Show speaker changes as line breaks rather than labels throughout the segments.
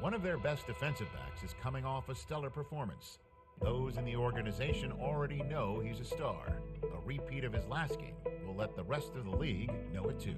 One of their best defensive backs is coming off a stellar performance. Those in the organization already know he's a star. A repeat of his last game will let the rest of the league know it too.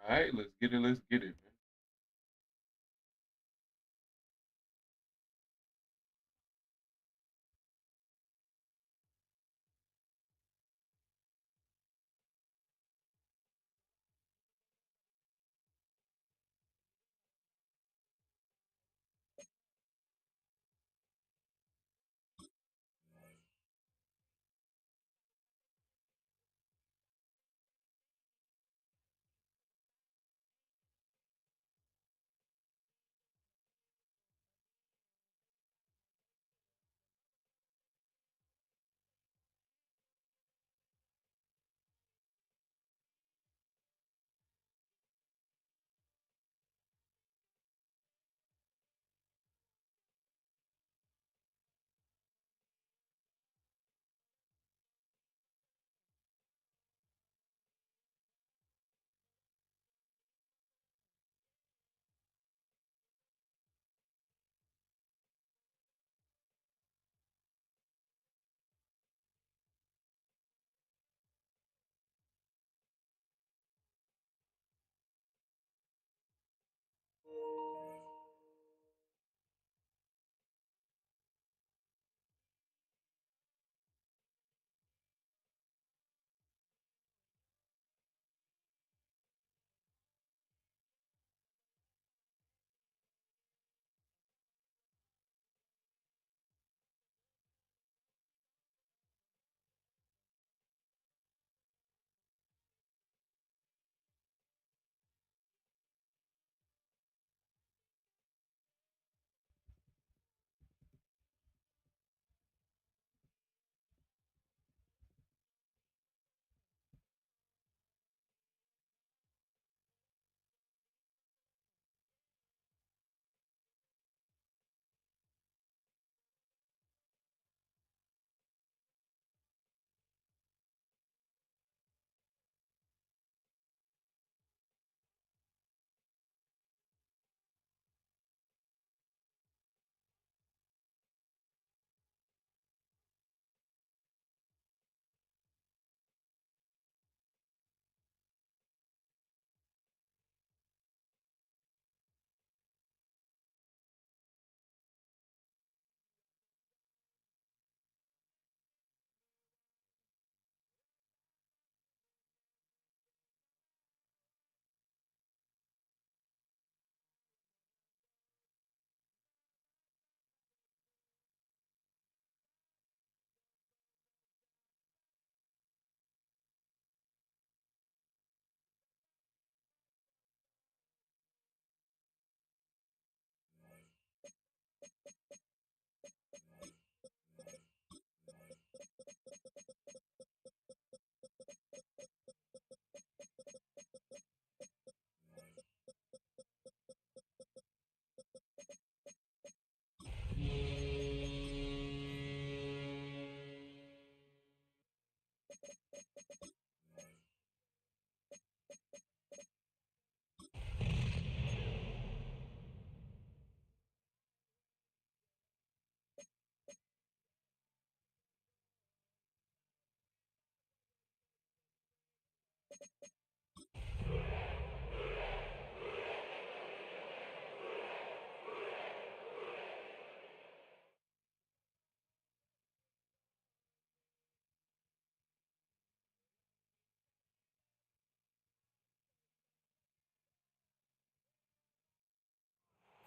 All right, let's get it. Let's get it, man.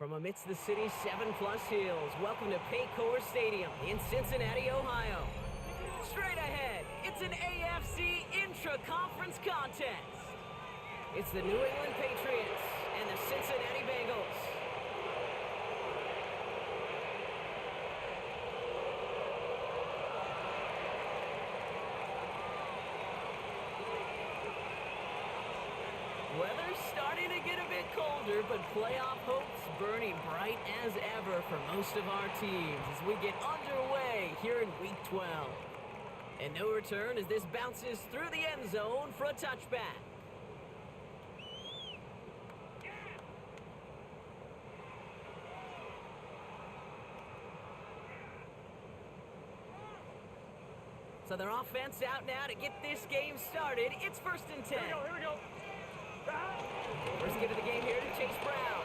From amidst the city's 7+ hills, welcome to Paycor Stadium in Cincinnati, Ohio. Straight ahead, it's an AFC intra-conference contest. It's the New England Patriots and the Cincinnati Bengals. Weather's starting to get a bit colder, but playoff hopes burning bright as ever for most of our teams as we get underway here in Week 12. And no return as this bounces through the end zone for a touchback. So their offense out now to get this game started. It's 1st and 10.
Here we go.
First get of the game here to Chase Brown.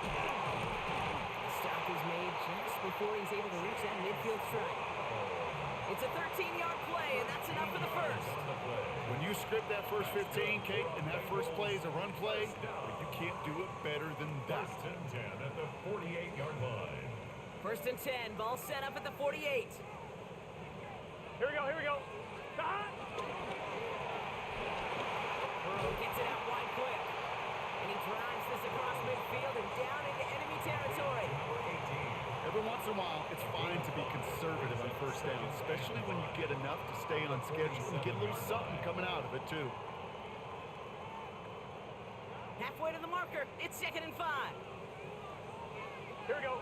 The stop is made just before he's able to reach that midfield strike. It's a 13-yard play, and that's enough for the first.
When you script that first 15, Kate, and that first play is a run play, you can't do it better than that.
1st and 10 at the 48-yard line.
1st and 10, ball set up at the 48.
Here we go.
Thru gets it out wide quick. And he drives this across midfield and down into enemy territory.
Every once in a while, it's fine to be conservative on first down, especially when you get enough to stay on schedule and get a little something coming out of it, too.
Halfway to the marker, it's 2nd and 5.
Here we go.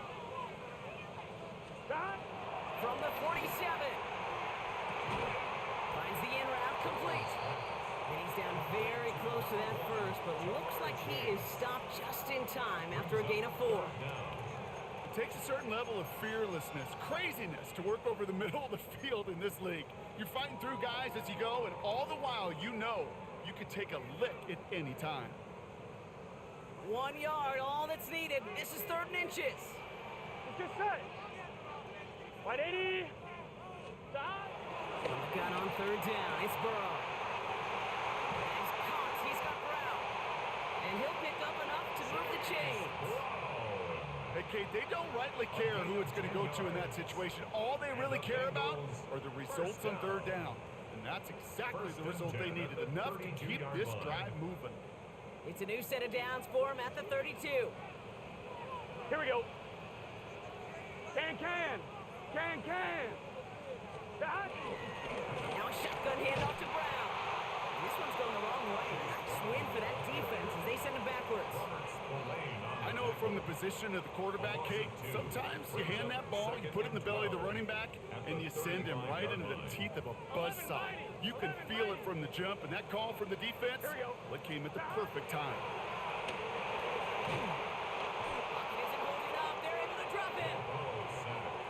From the 47. Finds the in route complete. And he's down very close to that first, but looks like he is stopped just in time after a gain of 4.
It takes a certain level of fearlessness, craziness to work over the middle of the field in this league. You're fighting through guys as you go, and all the while you know you could take a lick at any time.
1 yard, all that's needed. This is 3rd and inches.
It's just set. 180. Stop.
Got on 3rd down. It's Burrow. He's caught. He's got Brown. And he'll pick up enough to move the chains.
Hey, Kate, they don't rightly care who it's going to go to in that situation. All they really care about are the results on 3rd down. And that's exactly the result they needed. Enough to keep this drive moving.
It's a new set of downs for him at the 32.
Here we go. Can.
Now a shotgun handoff to Brown. And this one's going the wrong way. Nice win for that defense as they send him backwards.
I know from the position of the quarterback, Kate, sometimes you hand that ball, you put it in the belly of the running back, and you send him right into the teeth of a buzzsaw. You can feel it from the jump, and that call from the defense, well, it came at the perfect time.
Pocket isn't holding up. They're able to drop him.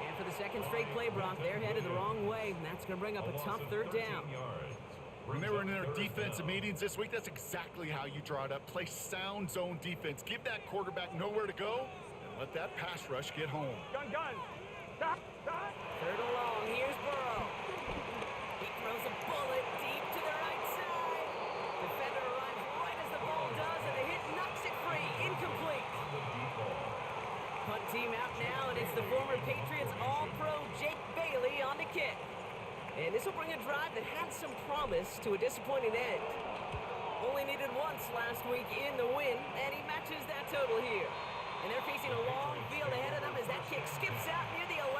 And for the 2nd straight play, Brock, they're headed the wrong way, and that's going to bring up a tough 3rd down.
When they were in their defensive meetings this week, that's exactly how you draw it up. Play sound zone defense. Give that quarterback nowhere to go, and let that pass rush get home. Gun. Stop.
3rd and long. Here's Burrow. He throws a bullet deep to the right side. Defender arrives right as the ball does, and the hit knocks it free. Incomplete. Punt team out now, and it's the former Patriots All-Pro Jake Bailey on the kick. And this will bring a drive that had some promise to a disappointing end. Only needed once last week in the win, and he matches that total here. And they're facing a long field ahead of them as that kick skips out near the 11.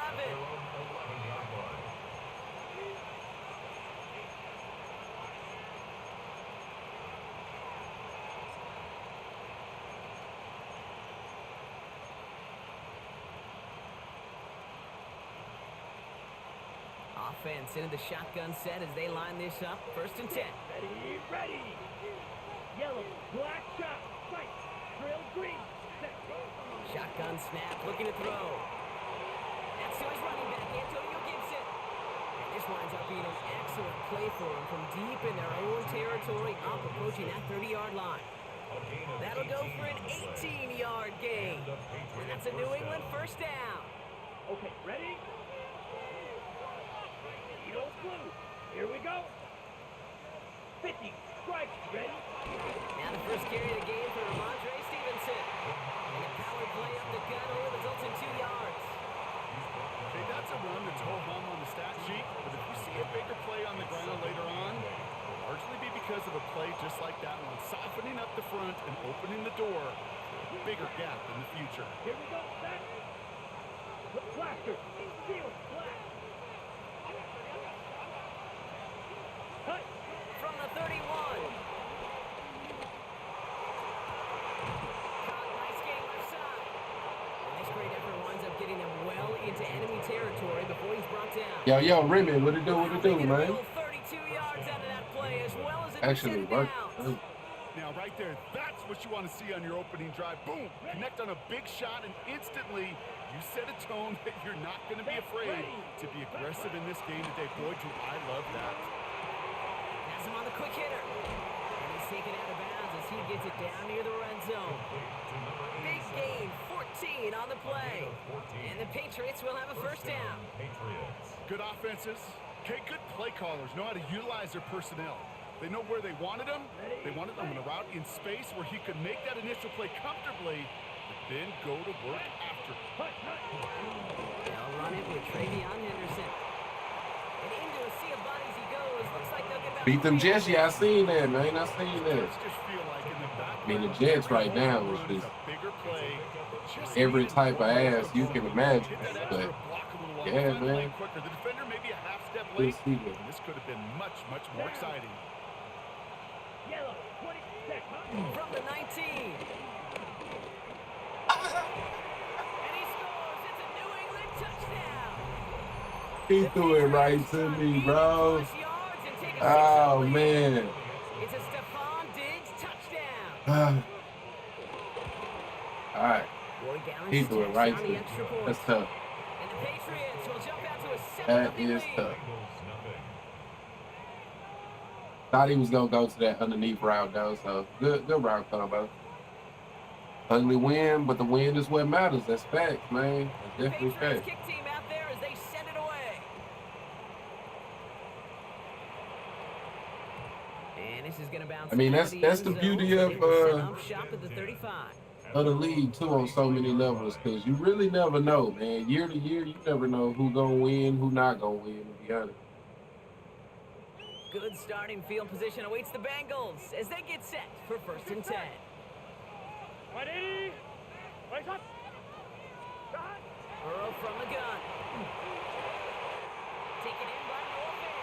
Offense into the shotgun set as they line this up. 1st and 10.
Ready. Yellow, black, shot, fight, drill, green, set.
Shotgun snap, looking to throw. That's to his running back, Antonio Gibson. And this winds up being an excellent play for him from deep in their own territory, up approaching that 30-yard line. That'll go for an 18-yard gain. And that's a New England 1st down.
Okay, ready? Blue. Here we go. 50. Strike. Ready?
Now the first carry of the game for Ramondre Stevenson. And a power
front and opening the door for a bigger gap in the future.
Here we go, set. The blaster. Field blast. Cut.
From the 31. Nice game left side. And this great effort winds up getting them well into enemy territory before he's brought down.
Yo, Remy, what it do,
They get a
man?
real 32 yards out of that play, as well as a
Actually
set
worked.
downs.
Now, right there, that's what you want to see on your opening drive. Boom! Connect on a big shot, and instantly you set a tone that you're not going to be afraid to be aggressive in this game today. Boy, do I love that.
Has him on the quick hitter. And he's taken out of bounds as he gets it down near the red zone. Big gain, 14 on the play. And the Patriots will have a first down.
Good offenses. Okay, good play callers know how to utilize their personnel. They know where they wanted him. They wanted him in a route in space where he could make that initial play comfortably, but then go to work after.
They'll run it with Travion Henderson. And into a sea of bodies he goes. Looks like they'll get back.
Beat them Jets. Yeah, I seen that, man. I seen that.
Jets just feel like in the back.
I mean, the Jets right now is just every type of ass you can imagine. But yeah, man.
The defender maybe a half step
We'll
late.
see that.
This could have been much, much more exciting.
Yellow. 20 seconds.
From the 19. And he scores. It's a New England touchdown.
He threw it right to me, bro. Oh, man.
It's a Stephon Diggs touchdown.
All right.
Roy Gallen
He threw it
steps
right
on
to
the
me.
extra point.
That's tough.
And the Patriots will jump out to a
That
7-0
is
lead.
tough. Thought he was gonna go to that underneath route though, so good route combo. Ugly win, but the win is what matters. That's facts, man. That's
The
definitely
Patriots
facts.
kick team out there as they send it away. And this is gonna bounce.
I mean,
out
that's
of
the
end zone,
beauty
so
of,
they will set up shop at the 35.
Of the league too on so many levels, because you really never know, man. Year to year, you never know who gonna win, who not gonna win. To be honest.
Good starting field position awaits the Bengals as they get set for 1st and 10.
Ready? Wake up. Shot.
Burrow from the gun. Taken in by Norfolk.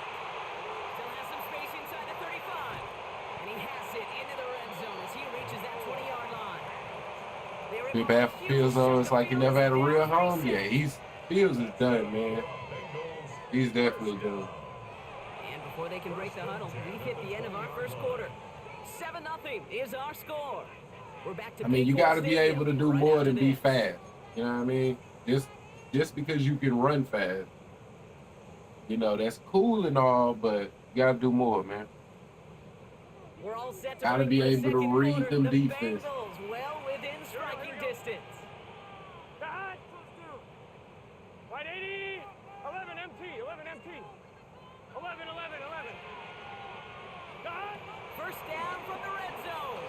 Still has some space inside the 35. And he has it into the red zone as he reaches that 20-yard line. They're
Be
able
bad
to
for
huge
Fields though. It's like he never had a real
down
home.
36.
Yeah, Fields is done, man. He's definitely done.
And before they can break the huddle, we've hit the end of our first quarter. 7-0 is our score. We're back to
I mean, you
Big Four
got to be
Stadium
able to do
right
more
after
than be
this.
fast. You know what I mean? Just because you can run fast, you know, that's cool and all, but you got to do more, man.
We're all set to
Gotta
bring
be
you the
able to
second
read
quarter.
them
The
defense.
Bengals well within striking distance.
Shot. 180. 11 empty. 11 empty. 11. Shot.
First down from the red zone.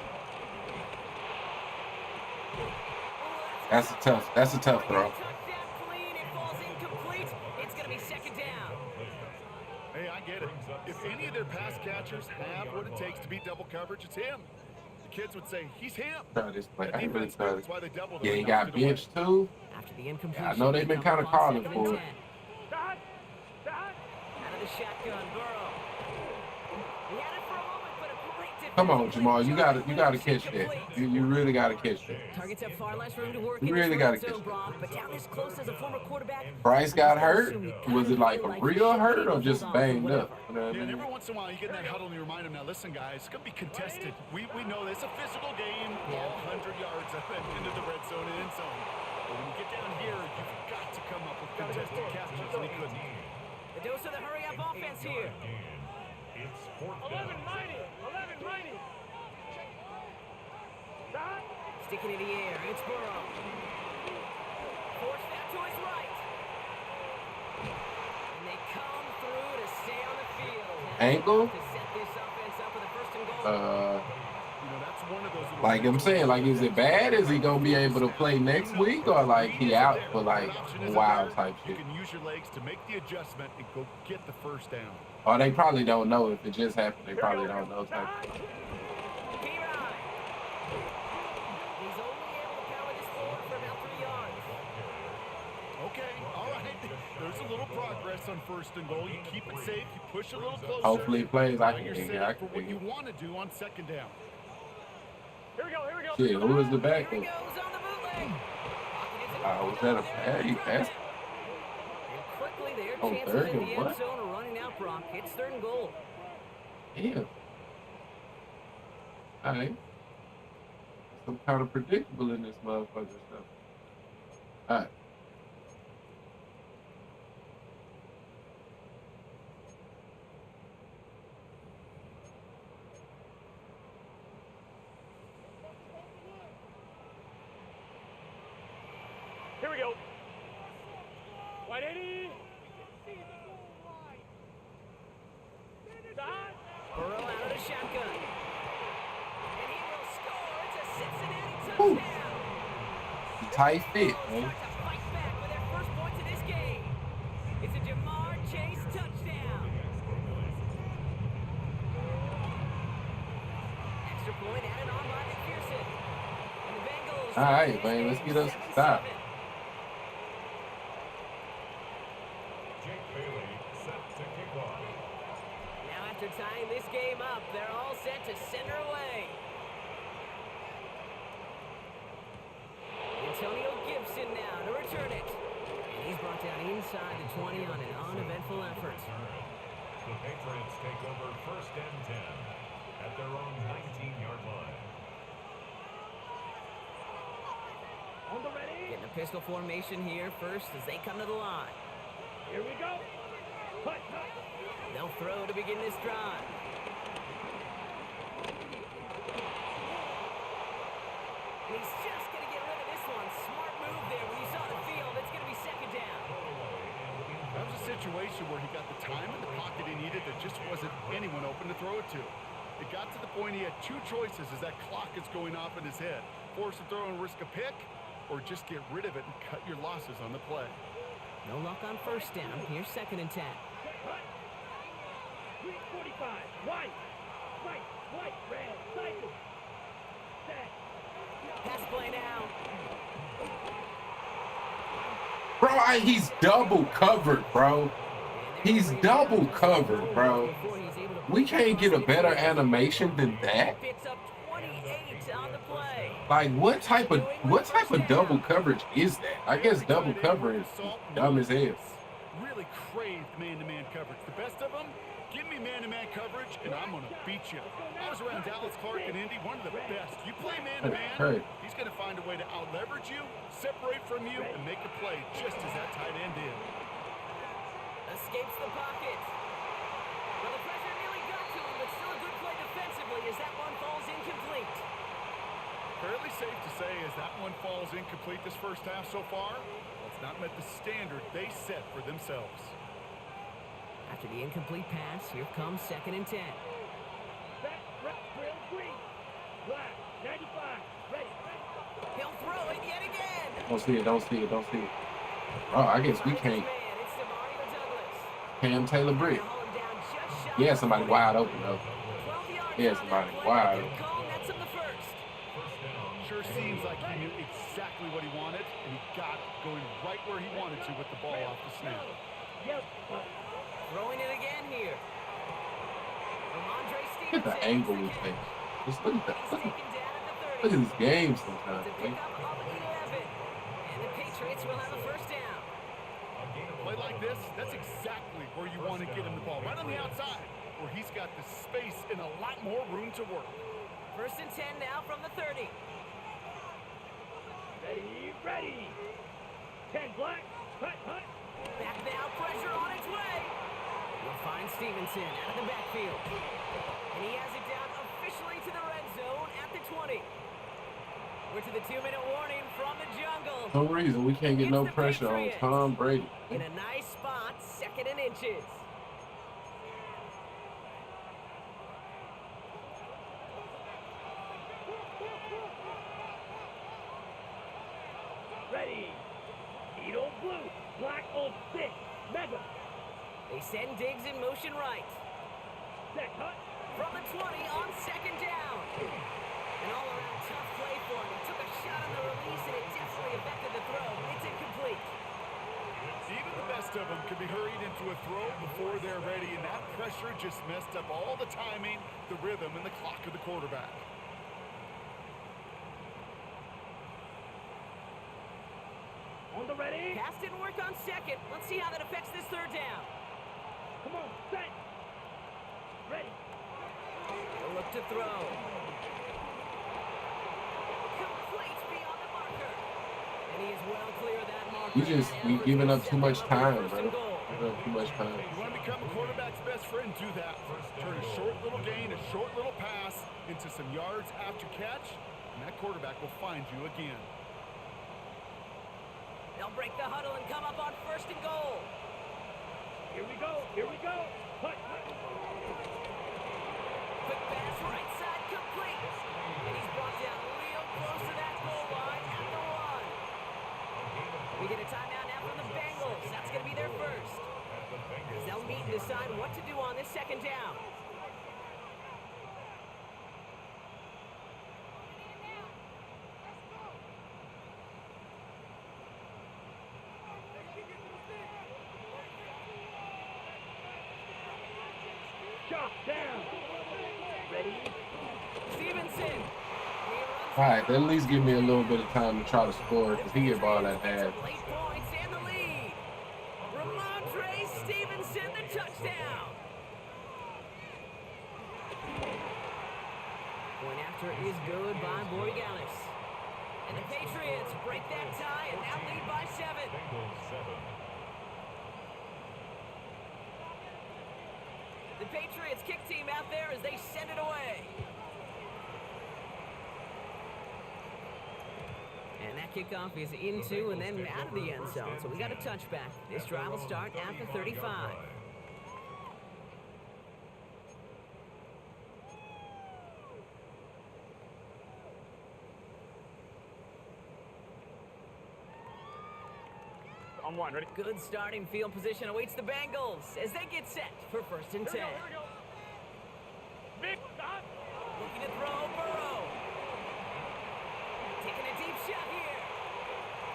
That's a tough throw.
Touchdown clean. It falls incomplete. It's going to be second down.
Hey, I get it. If any of their pass catchers have what it takes to beat double coverage, it's him. The kids would say, he's him.
Try this play.
The
I ain't really
defense
trying
knows why they doubled him
Yeah, he
and
got
knocked it away.
benched too.
After the incompletion,
Yeah, I know they've been
they come
kinda
up on
calling
2nd
for
and
it.
10.
Shot. Shot.
Out of the shotgun, Burrow. He had it for a moment, but a great defensive
Come on,
play.
Jamal, you gotta catch that.
Incomplete.
You really gotta catch that.
Targets have far less room to work
You
in
really
this
gotta
red zone,
catch
Brock, but down this close as a former quarterback.
Bryce got hurt.
You
Was it like a
gotta feel
real
you
hurt
should
or
be
just
able to hold on
banged
for
up? You know what
Yeah,
I
and
mean?
every once in a while you get in that huddle and you remind them, now listen guys, it's going to be contested. We know this, a physical game, all 100 yards up and into the red zone and end zone. But when you get down here, you've got to come up with contested catches, and he couldn't.
The dose of the hurry-up offense here.
It's 4th
11
down.
mighty. 11 mighty. Shot.
Sticking in the air, it's Burrow. Forced out to his right. And they come through to stay on the field.
Ankle?
To set this offense up with a first and goal.
You know, that's one of those little
Like I'm
things
saying,
where
like, is it bad? Is he gonna be able to play next week, or like he out for like a while type
you
shit?
can use your legs to make the adjustment and go get the first down.
Or they probably don't know if it just happened. They probably don't know type.
Shot.
P-Ryan.
pass on 1st and goal. You keep it safe. You push a little closer.
Hopefully he plays. I
Now
can
you're
dig
set
it. I
for
can
what
dig
you
it.
want to do on 2nd down.
Here we go, here we go.
Shit, who is the
Here
back?
he goes on the bootleg.
Was that a bad? He passed.
And quickly, their
Oh,
chances
third
in
and
the
what?
end zone are running out, Brock. It's 3rd and goal.
Damn. All right. Some kind of predictable in this motherfucker stuff. All right.
Here we go. 180. Dodge.
Burrow out of the shotgun. And he will score. It's a Cincinnati
Woo.
touchdown.
Tight fit,
Start
man.
to fight back with their first points of this game. It's a Jamar Chase touchdown. Extra point added on by McPherson. And the Bengals.
All right, man. Let's get us a stop.
7-7.
Jake Bailey set to kick off.
Now after tying this game up, they're all set to send her away. Antonio Gibson now to return it. And he's brought down inside the 20 on an uneventful effort.
The Patriots take over 1st and 10 at their own 19-yard line.
On the ready.
Getting a pistol formation here first as they come to the line.
Here we go. Hut, hut.
They'll throw to begin this drive. And he's just going to get rid of this one. Smart move there when you saw the field. It's going to be 2nd down.
That was a situation where he got the time in the pocket he needed. There just wasn't anyone open to throw it to. It got to the point he had 2 choices as that clock is going off in his head. Force a throw and risk a pick, or just get rid of it and cut your losses on the play.
No luck on 1st down. Here's 2nd and 10.
Hut. 345. White. White. Red. Cycle. Set.
Pass play now.
Bro, he's double covered, bro. He's double covered, bro. We can't get a better animation than that.
Picks up 28 on the play.
Like, what type of double coverage is that? I guess double coverage is dumb as hell.
Really craved man-to-man coverage. The best of them, give me man-to-man coverage, and I'm going to beat you. I was around Dallas Clark and Indy, one of the best. You play man-to-man,
Hey.
he's going to find a way to out-leverage you, separate from you, and make a play just as that tight end did.
Escapes the pocket. Well, the pressure nearly got to him, but still a good play defensively as that one falls incomplete.
Fairly safe to say as that one falls incomplete this first half so far, well, it's not met the standard they set for themselves.
After the incomplete pass, here comes 2nd and 10.
Back. Grill. Green. Black. 95. Ready.
He'll throw it yet again.
Don't see it. Oh, I guess we can't.
Man, it's Demario Douglas.
Cam Taylor Britt.
Haul him down just shy
Yeah,
of
somebody
40.
wide open, though.
12 yards
Yeah,
on
somebody
that play.
wide
Good
open.
call, nets him the first.
Sure seems like he knew exactly what he wanted, and he got it, going right where he wanted to with the ball off the snap.
Yep.
Throwing it again here. Ramondre
Look at
Stevenson.
the angle
is
we
the
take.
kick.
Just look at
He's
that.
taken down at the 30.
Look at this game
It's
sometimes,
a
man.
pickup of 11. And the Patriots will have a 1st down.
A play like this, that's exactly where you want to get him the ball, right on the outside, where he's got the space and a lot more room to work.
1st and 10 now from the 30.
Ready. 10 black. Hut.
Back now, pressure on its way. We'll find Stevenson out of the backfield. And he has it down officially to the red zone at the 20. We're to the 2-minute warning from the jungle.
For some reason, we can't get no
It's the
pressure on
Patriots.
Tom Brady.
In a nice spot, 2nd and inches.
Ready. Eagle blue. Black on 6. Mega.
They send Diggs in motion right.
Set. Hut.
From the 20 on 2nd down. An all-around tough play for him. He took a shot on the release, and it definitely affected the throw. It's incomplete.
Even the best of them can to be hurried into a throw before they're ready, and that pressure just messed up all the timing, the rhythm, and the clock of the quarterback.
On the ready.
Pass didn't work on second. Let's see how that affects this third down.
Come on, set. Ready.
A look to throw. Complete beyond the marker. And he is well clear of that marker.
We giving up too much time,
First
bro.
and goal.
Giving up too much time.
You want to become a quarterback's best friend, do that. Turn a short little gain, a short little pass into some yards after catch, and that quarterback will find you again.
They'll break the huddle and come up on first and goal.
Here we go. Here we go. Hut.
Quick pass, right side, complete. And he's brought down real close to that goal line at the one. We get a timeout now from the Bengals. That's going to be their first. As they'll meet and decide what to do on this second down.
Shot down. Ready.
Stevenson.
All right, at least give me a little bit of time to try to score because he get ball at half.
Late points and the lead. Ramondre Stevenson, the touchdown. Point after is good by Borgalis. And the Patriots break that tie and now lead by 7.
Bengals 7.
The Patriots kick team out there as they send it away. And that kickoff is into and then out of the end zone. So we got a touchback. This drive will start at the 35.
On one. Ready.
Good starting field position awaits the Bengals as they get set for first and 10.
Here we go. Big shot.
Looking to throw Burrow. Taking a deep shot here.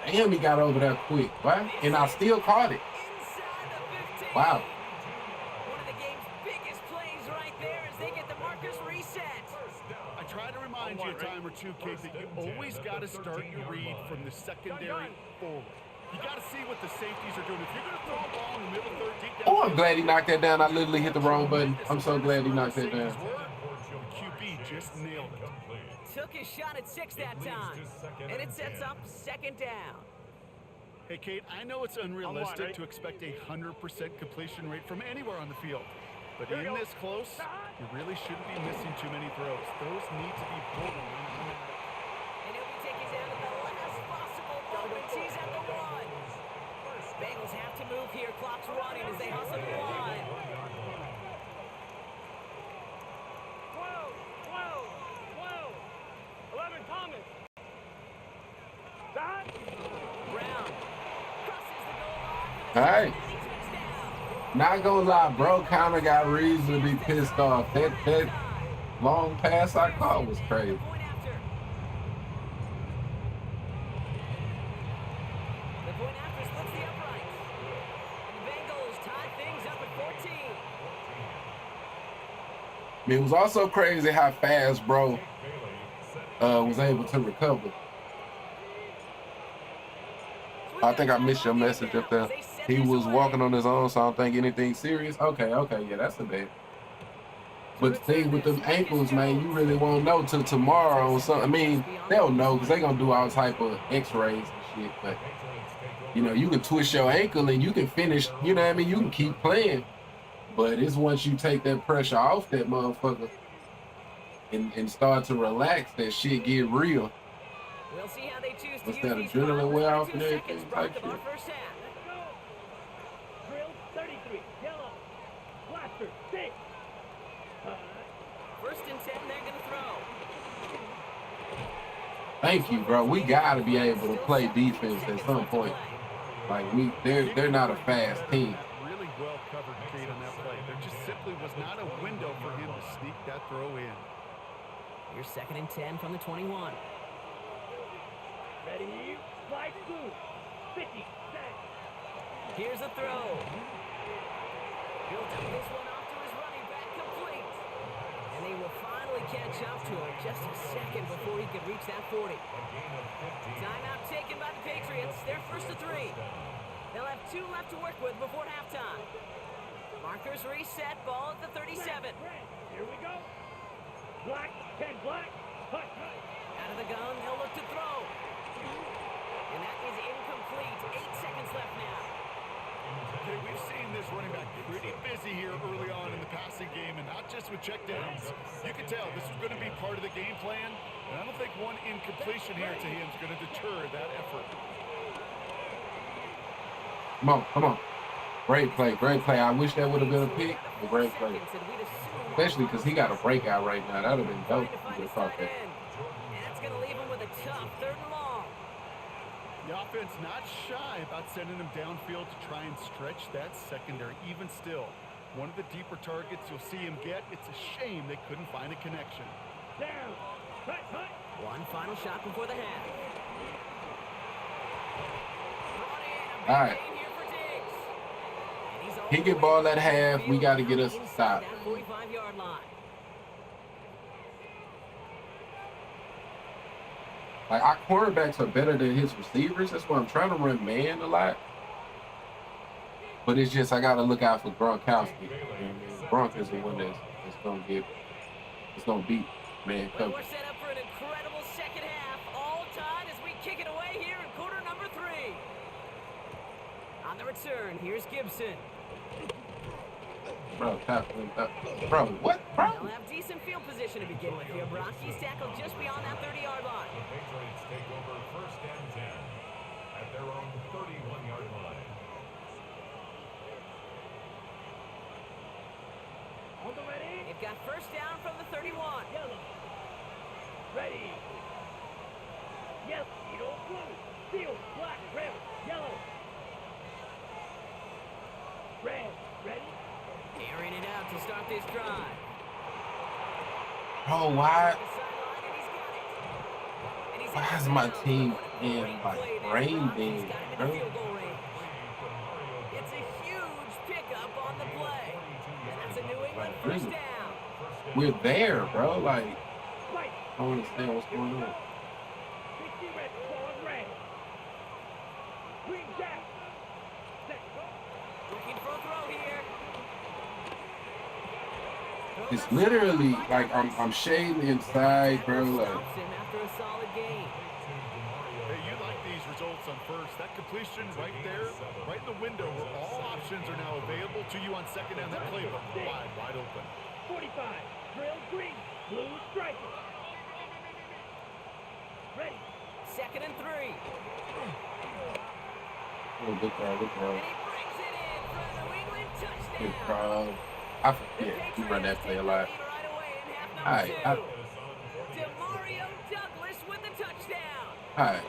Damn, he got over there quick, right? And I still caught it.
Inside the 15.
Wow.
One of the game's biggest plays right there as they get the markers reset.
I try to remind you a time or two, Kate, that you always got to start your read from the secondary forward. You got to see what the safeties are doing. If you're going to throw a ball in the middle third, deep down.
Oh, I'm glad he knocked that down. I literally hit the wrong button. I'm so glad he knocked that down.
The QB just nailed it.
Took his shot at 6 that time. And it sets up second down.
Hey, Kate, I know it's unrealistic to expect a 100% completion rate from anywhere on the field. But in this close, you really shouldn't be missing too many throws. Those need to be borderline automatic.
And he'll be taken down at the last possible moment. He's at the 1. Bengals have to move here. Clock's running as they hustle the line.
12. 11 Thomas. Shot.
Brown crosses the goal line.
All right.
Touchdown.
Not gonna lie, bro, kind of got reason to be pissed off. That long pass I caught was crazy.
Point after. The point after splits the uprights. And the Bengals tie things up at 14.
I mean, it was also crazy how fast bro was able to recover. I think I missed your message up there. He was walking on his own, so I don't think anything serious. Okay, yeah, that's a bit. But the thing with them ankles, man, you really won't know till tomorrow or something. I mean, they'll know because they're going to do all type of x-rays and shit. But, you know, you can twist your ankle and you can finish, you know what I mean? You can keep playing. But it's once you take that pressure off that motherfucker and start to relax, that shit get real.
We'll see how they choose to
What's
use
that,
these
adrenaline
final
wear off
32
and everything
seconds brought
type
them our
shit?
first half.
Drill 33. Yellow. Blaster. 6.
First and 10, they're going to throw.
Thank you, bro. We got to be able to play defense at some point. Like, they're not a fast team.
Really well covered, Kate, on that play. There just simply was not a window for him to sneak that throw in.
Here's second and 10 from the 21.
Ready. Fly blue. 50. Set.
Here's a throw. He'll take this one off to his running back, complete. And he will finally catch up to him just a second before he could reach that 40. Timeout taken by the Patriots. They're first to 3. They'll have 2 left to work with before halftime. Markers reset, ball at the 37.
Here we go. Black, 10 black. Hut, hut.
Out of the gun, they'll look to throw. And that is incomplete. 8 seconds left now.
Okay, we've seen this running back pretty busy here early on in the passing game, and not just with checkdowns. You can tell this is going to be part of the game plan, and I don't think one incompletion here to him is going to deter that effort.
Come on, come on. Great play, great play. I wish that would have been a pick. A great play. Especially because he got a breakout right now. That would have been dope if he would have caught that.
And that's going to leave him with a tough 3rd and long.
The offense not shy about sending him downfield to try and stretch that secondary. Even still, one of the deeper targets you'll see him get. It's a shame they couldn't find a connection.
Down. Hut, hut.
One final shot before the half.
All right. He get ball at half. We got to get us a stop.
45-yard line.
Like, our cornerbacks are better than his receivers. That's why I'm trying to run man a lot. But it's just I got to look out for Gronkowski. Gronk is the one that's going to beat man
Well,
coverage.
we're set up for an incredible second half. All tied as we kick it away here in quarter number 3. On the return, here's Gibson.
Bro, bro, what? Bro?
They'll have decent field position to begin with here, Brock. He's tackled just beyond that 30-yard line.
The Patriots take over first and 10 at their own 31-yard line.
On the ready.
They've got first down from the 31.
Yellow. Ready. Yellow. Yellow. Blue. Field. Black. Red. Yellow. Red. Ready.
Airing it out to start this drive.
Bro, why is my team in like brain dead, bro?
It's a huge pickup on the play. And that's a New England first down.
We're there, bro. Like,
Right.
I don't understand what's going on.
60 red. Ball red. Green jack. Set. Go.
Looking for a throw here.
It's literally like I'm shading inside, bro. Like,
Stops him after a solid game.
Hey, you like these results on first. That completion right there, right in the window where all options are now available to you on second down. That playbook wide open.
45. Drill green. Blue stripe. Ready.
2nd and 3.
oh, good crowd, good
And
crowd,
he brings it in for a New England touchdown.
good crowd. I forget we run that play a lot. All right,
Demario Douglas with the touchdown.
all right.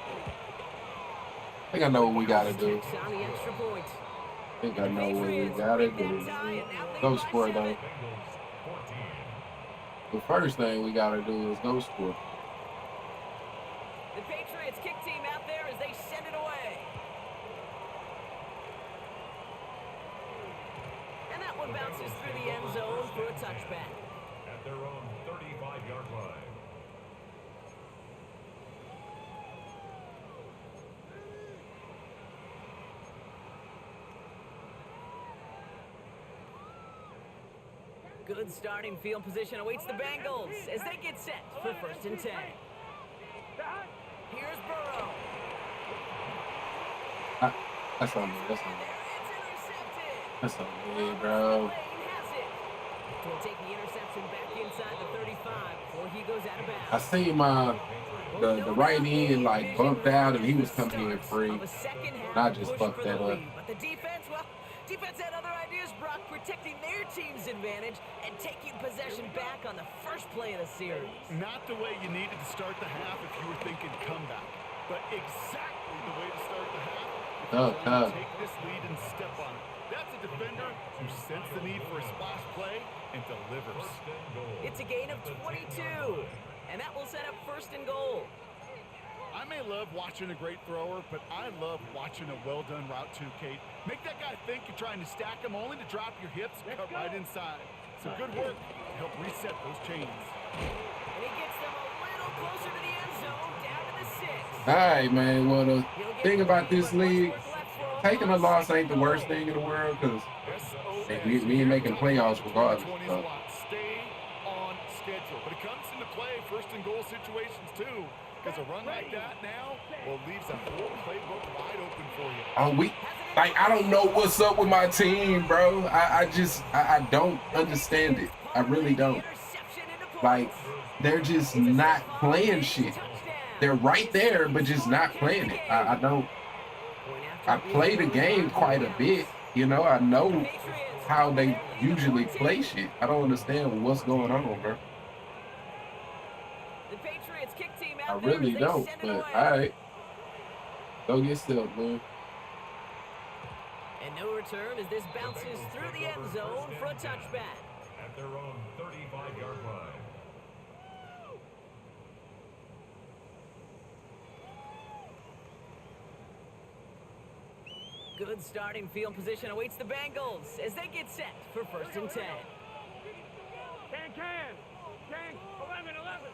I think I know what we gotta do.
On the extra point.
I think I know what we gotta do. Go score though. The first thing we gotta do is go score.
The Patriots kick team out there as they send it away. And that one bounces through the end zone for a touchback.
At their own 35-yard line.
Good starting field position awaits the Bengals as they get set for 1st and 10. Here's Burrow.
That's on me. That's on me.
It's intercepted.
That's on me, bro.
Lane has it. Will take the interception back inside the 35 before he goes out of bounds.
I seen the right end like bumped out and he was coming in free. And I just fucked that up.
But the defense, well, defense had other ideas, Brock, protecting their team's advantage and taking possession back on the first play of the series.
Not the way you needed to start the half if you were thinking comeback, but exactly the way to start the half if you want to take this lead and step on it. That's a defender who sensed the need for a splash play and delivers.
First and goal.
It's a gain of 22, and that will set up 1st and goal.
I may love watching a great thrower, but I love watching a well-done route too, Kate. Make that guy think you're trying to stack him only to drop your hips and cut right inside. Some good work to help reset those chains.
And he gets them a little closer to the end zone, down to the 6.
All right, man. Well, the thing about this league, taking a loss ain't the worst thing in the world because we ain't making playoffs regardless. So.
Stay on schedule. But it comes into play first and goal situations too. Because a run like that now, well, leaves a whole playbook wide open for you.
Oh, I don't know what's up with my team, bro. I don't understand it. I really don't. Like, they're just not playing shit. They're right there, but just not playing it. I don't. I play the game quite a bit. You know, I know how they usually play shit. I don't understand what's going on, bro. I really don't, but all right. Go get still, man.
And no return as this bounces through the end zone for a touchback.
At their own 35-yard line.
Good starting field position awaits the Bengals as they get set for 1st and 10.
Can. 11.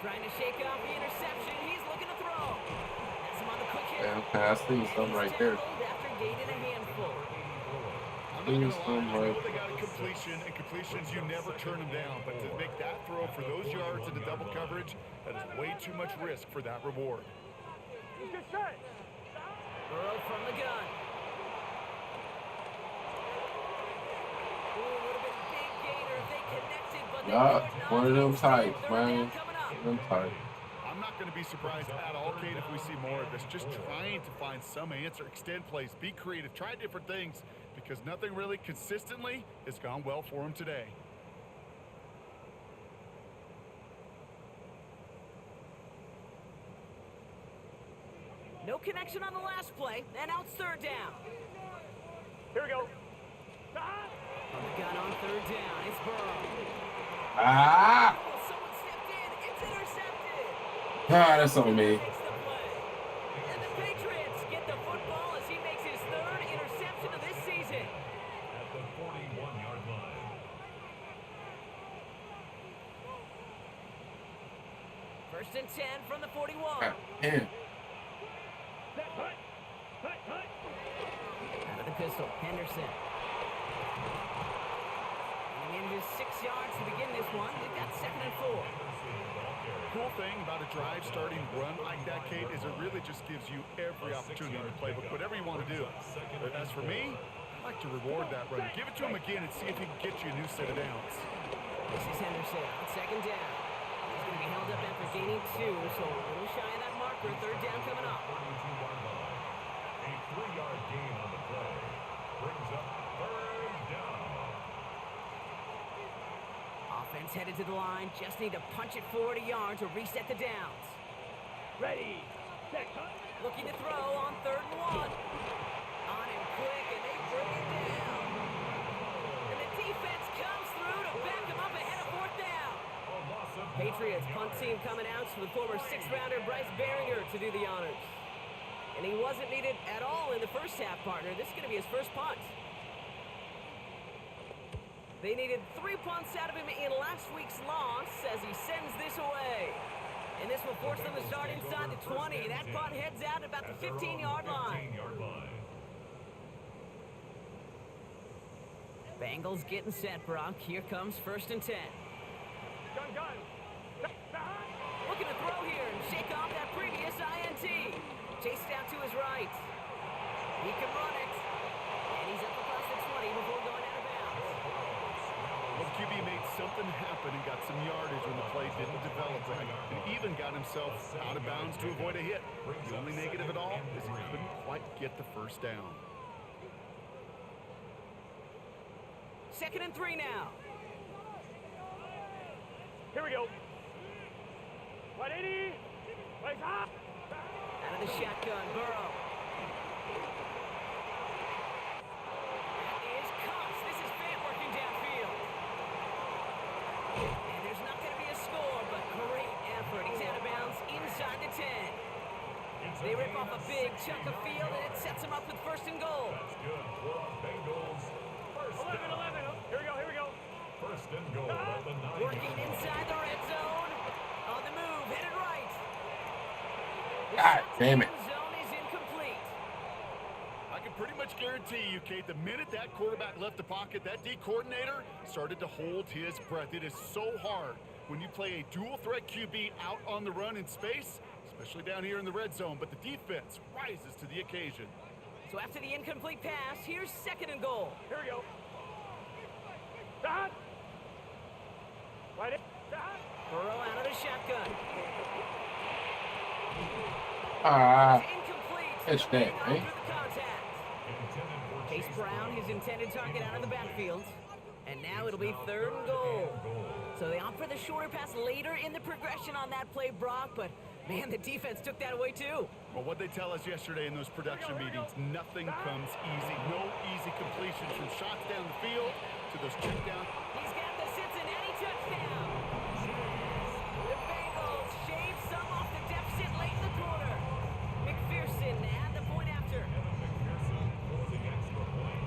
Trying to shake off the interception. He's looking to throw. That's him on the quick hit.
Yeah, okay, I see something right there.
After gaining a handful.
I'm not gonna lie, I know they got a completion, and completions, you never turn them down. But to make that throw for those yards into double coverage, that is way too much risk for that reward.
Burrow from the gun. Ooh, a little bit big gainer. They connected, but they
Yeah,
could not
one of them
use
types,
third
man.
down coming up.
Them types.
I'm not going to be surprised at all, Kate, if we see more of this. Just trying to find some answer, extend plays, be creative, try different things, because nothing really consistently has gone well for him today.
No connection on the last play, and now it's 3rd down.
Here we go.
On the gun on 3rd down, it's Burrow.
Ah!
Oh, someone stepped in. It's intercepted.
That's on me.
Makes the play. And the Patriots get the football as he makes his 3rd interception of this season.
At the 41-yard line.
1st and 10 from the 41.
Man.
Out of the pistol, Henderson. And in just 6 yards to begin this one. They've got 2nd and 4.
Cool thing about a drive starting run like that, Kate, is it really just gives you every opportunity in the playbook, whatever you want to do. But as for me, I like to reward that run. Give it to him again and see if he can get you a new set of downs.
This is Henderson on 2nd down. He's going to be held up after gaining 2, so a little shy of that marker. 3rd down coming up.
42-yard line. A 3-yard gain on the play. Brings up 3rd down.
Offense headed to the line. Just need to punch it forward a yard to reset the downs.
Ready. Set.
Looking to throw on 3rd and 1. On him quick, and they bring it down. And the defense comes through to back him up ahead of 4th down. Patriots punt team coming out with former 6th-rounder Bryce Behringer to do the honors. And he wasn't needed at all in the first half, partner. This is going to be his first punt. They needed 3 punts out of him in last week's loss as he sends this away. And this will force them to start inside the 20. That punt heads out about the 15-yard line. Bengals getting set, Brock. Here comes 1st and 10.
Gun.
Looking to throw here and shake off that previous INT. Chased out to his right. He can run it. And he's up across the 20 before going out of bounds.
Well, QB made something happen and got some yardage when the play didn't develop right. And even got himself out of bounds to avoid a hit. The only negative at all is he couldn't quite get the 1st down.
2nd and 3 now.
Here we go. 180. Place hot.
Out of the shotgun, Burrow. That is Cox. This is Fant working And there's not going to be a score, but great effort. He's out of bounds inside the 10. They rip off a big chunk of field, and it sets them up with first and goal.
That's good for the Bengals. First
11,
down.
11. Here we go, here we go.
First and goal at the 9.
Working inside the red zone. On the move, headed right. The
God
shot to
damn
the
it.
end zone is incomplete.
I can pretty much guarantee you, Kate, the minute that quarterback left the pocket, that D coordinator started to hold his breath. It is so hard when you play a dual threat QB out on the run in space, especially down here in the red zone, but the defense rises to the occasion.
So after the incomplete pass, here's second and goal.
Here we go. Shot. Right in. Shot.
Burrow out of the shotgun.
Ah,
Incomplete.
catch that,
Moving on
eh?
through the contact.
Intended for
Chase Brown, his intended target out of the backfield. And now it'll be third and goal. So they opt for the shorter pass later in the progression on that play, Brock, but man, the defense took that away too.
Well, what they tell us yesterday in those production meetings, nothing comes easy. No easy completions from shots down the field to those check down.
He's got the Cincinnati touchdown. The Bengals shave some off the deficit late in the quarter. McPherson had the point after.
McPherson for the extra point.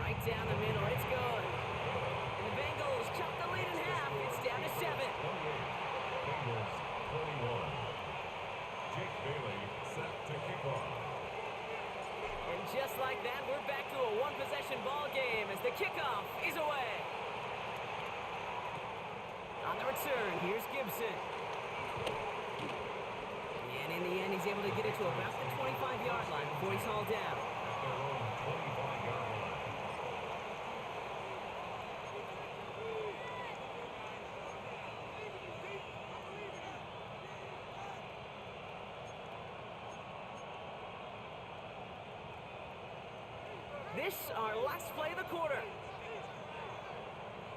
Right down the middle, it's good. And the Bengals chop the lead in half. It's down to 7.
28. Bengals 21. Jake Bailey set to kick off.
And just like that, we're back to a one-possession ball game as the kickoff is away. On the return, here's Gibson. And in the end, he's able to get it to about the 25-yard line before he's hauled down.
At their own 25-yard line.
This, our last play of the quarter.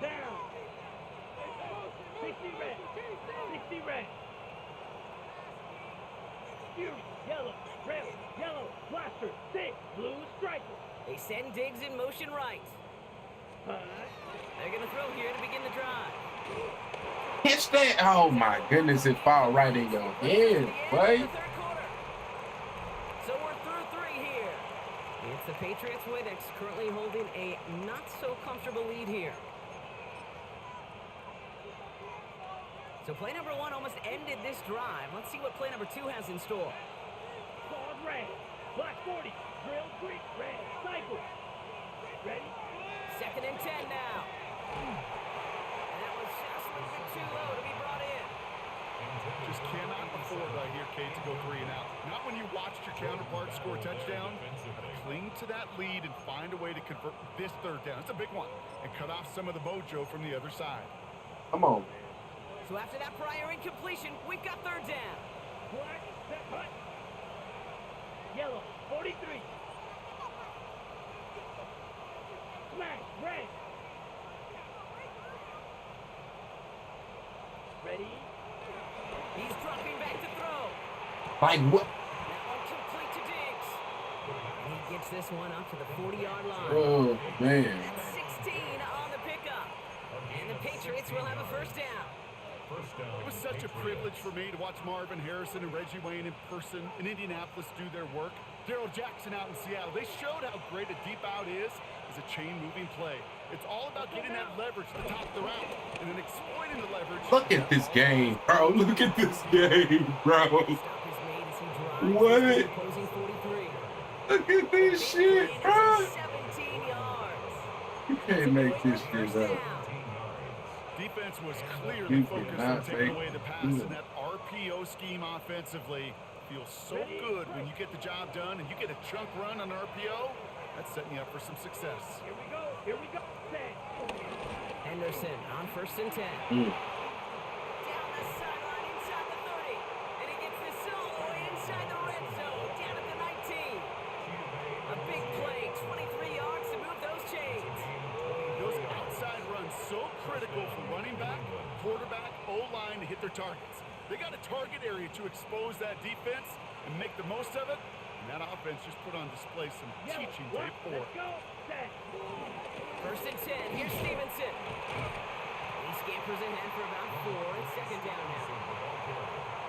Down. 60 red. 60 red. Fury, yellow, red, yellow, blaster, 6, blue, striker.
They send Diggs in motion right.
Punt.
They're going to throw here to begin the drive.
catch that. Oh my goodness, it fall right in your head, boy.
So we're through 3 here. It's the Patriots way that's currently holding a not so comfortable lead here. So play number 1 almost ended this drive. Let's see what play number 2 has in store.
Clawed red. Black 40. Drill Creek red. Cycle. Ready?
Second and 10 now. And that was just a little bit too low to be brought in.
Just cannot afford right here, Kate, to go 3 and out. Not when you watched your counterpart score a touchdown. Gotta cling to that lead and find a way to convert this 3rd down. It's a big one. And cut off some of the mojo from the other side.
Come on.
So after that prior incompletion, we've got 3rd down.
Black. Set punt. Yellow. 43. Smash. Red. Ready?
He's dropping back to throw.
Like what?
That one complete to Diggs. And he gets this one up to the 40-yard line.
Oh man.
That's 16 on the pickup. And the Patriots will have a 1st down.
First down.
It was such a privilege for me to watch Marvin Harrison and Reggie Wayne in person in Indianapolis do their work. Darrell Jackson out in Seattle. They showed how great a deep out is as a chain-moving play. It's all about getting that leverage to the top of the route and then exploiting the leverage.
Look at this game, bro. Look at this game, bro.
Stop is made as he drives
What?
to the opposing 43.
Look at this shit,
Gain
bro.
is 17 yards.
You can't make this shit up.
Defense was clearly
You
focused on
cannot
taking
make
away the pass,
this.
and that RPO scheme offensively feels so good when you get the job done and you get a chunk run on RPO. That's setting you up for some success.
Here we go. Here we go. Set.
Henderson on 1st and 10.
Mm.
Down the sideline inside the 30. And he gets this all the way inside the red zone. Down at the 19. A big play. 23 yards to move those chains.
Those outside runs so critical for running back, quarterback, O-line to hit their targets. They got a target area to expose that defense and make the most of it. And And that offense just put on display some
Yellow,
teaching
one,
tape for
let's go, set.
First and 10. Here's Stevenson. He scampers ahead for about 4. It's second down now.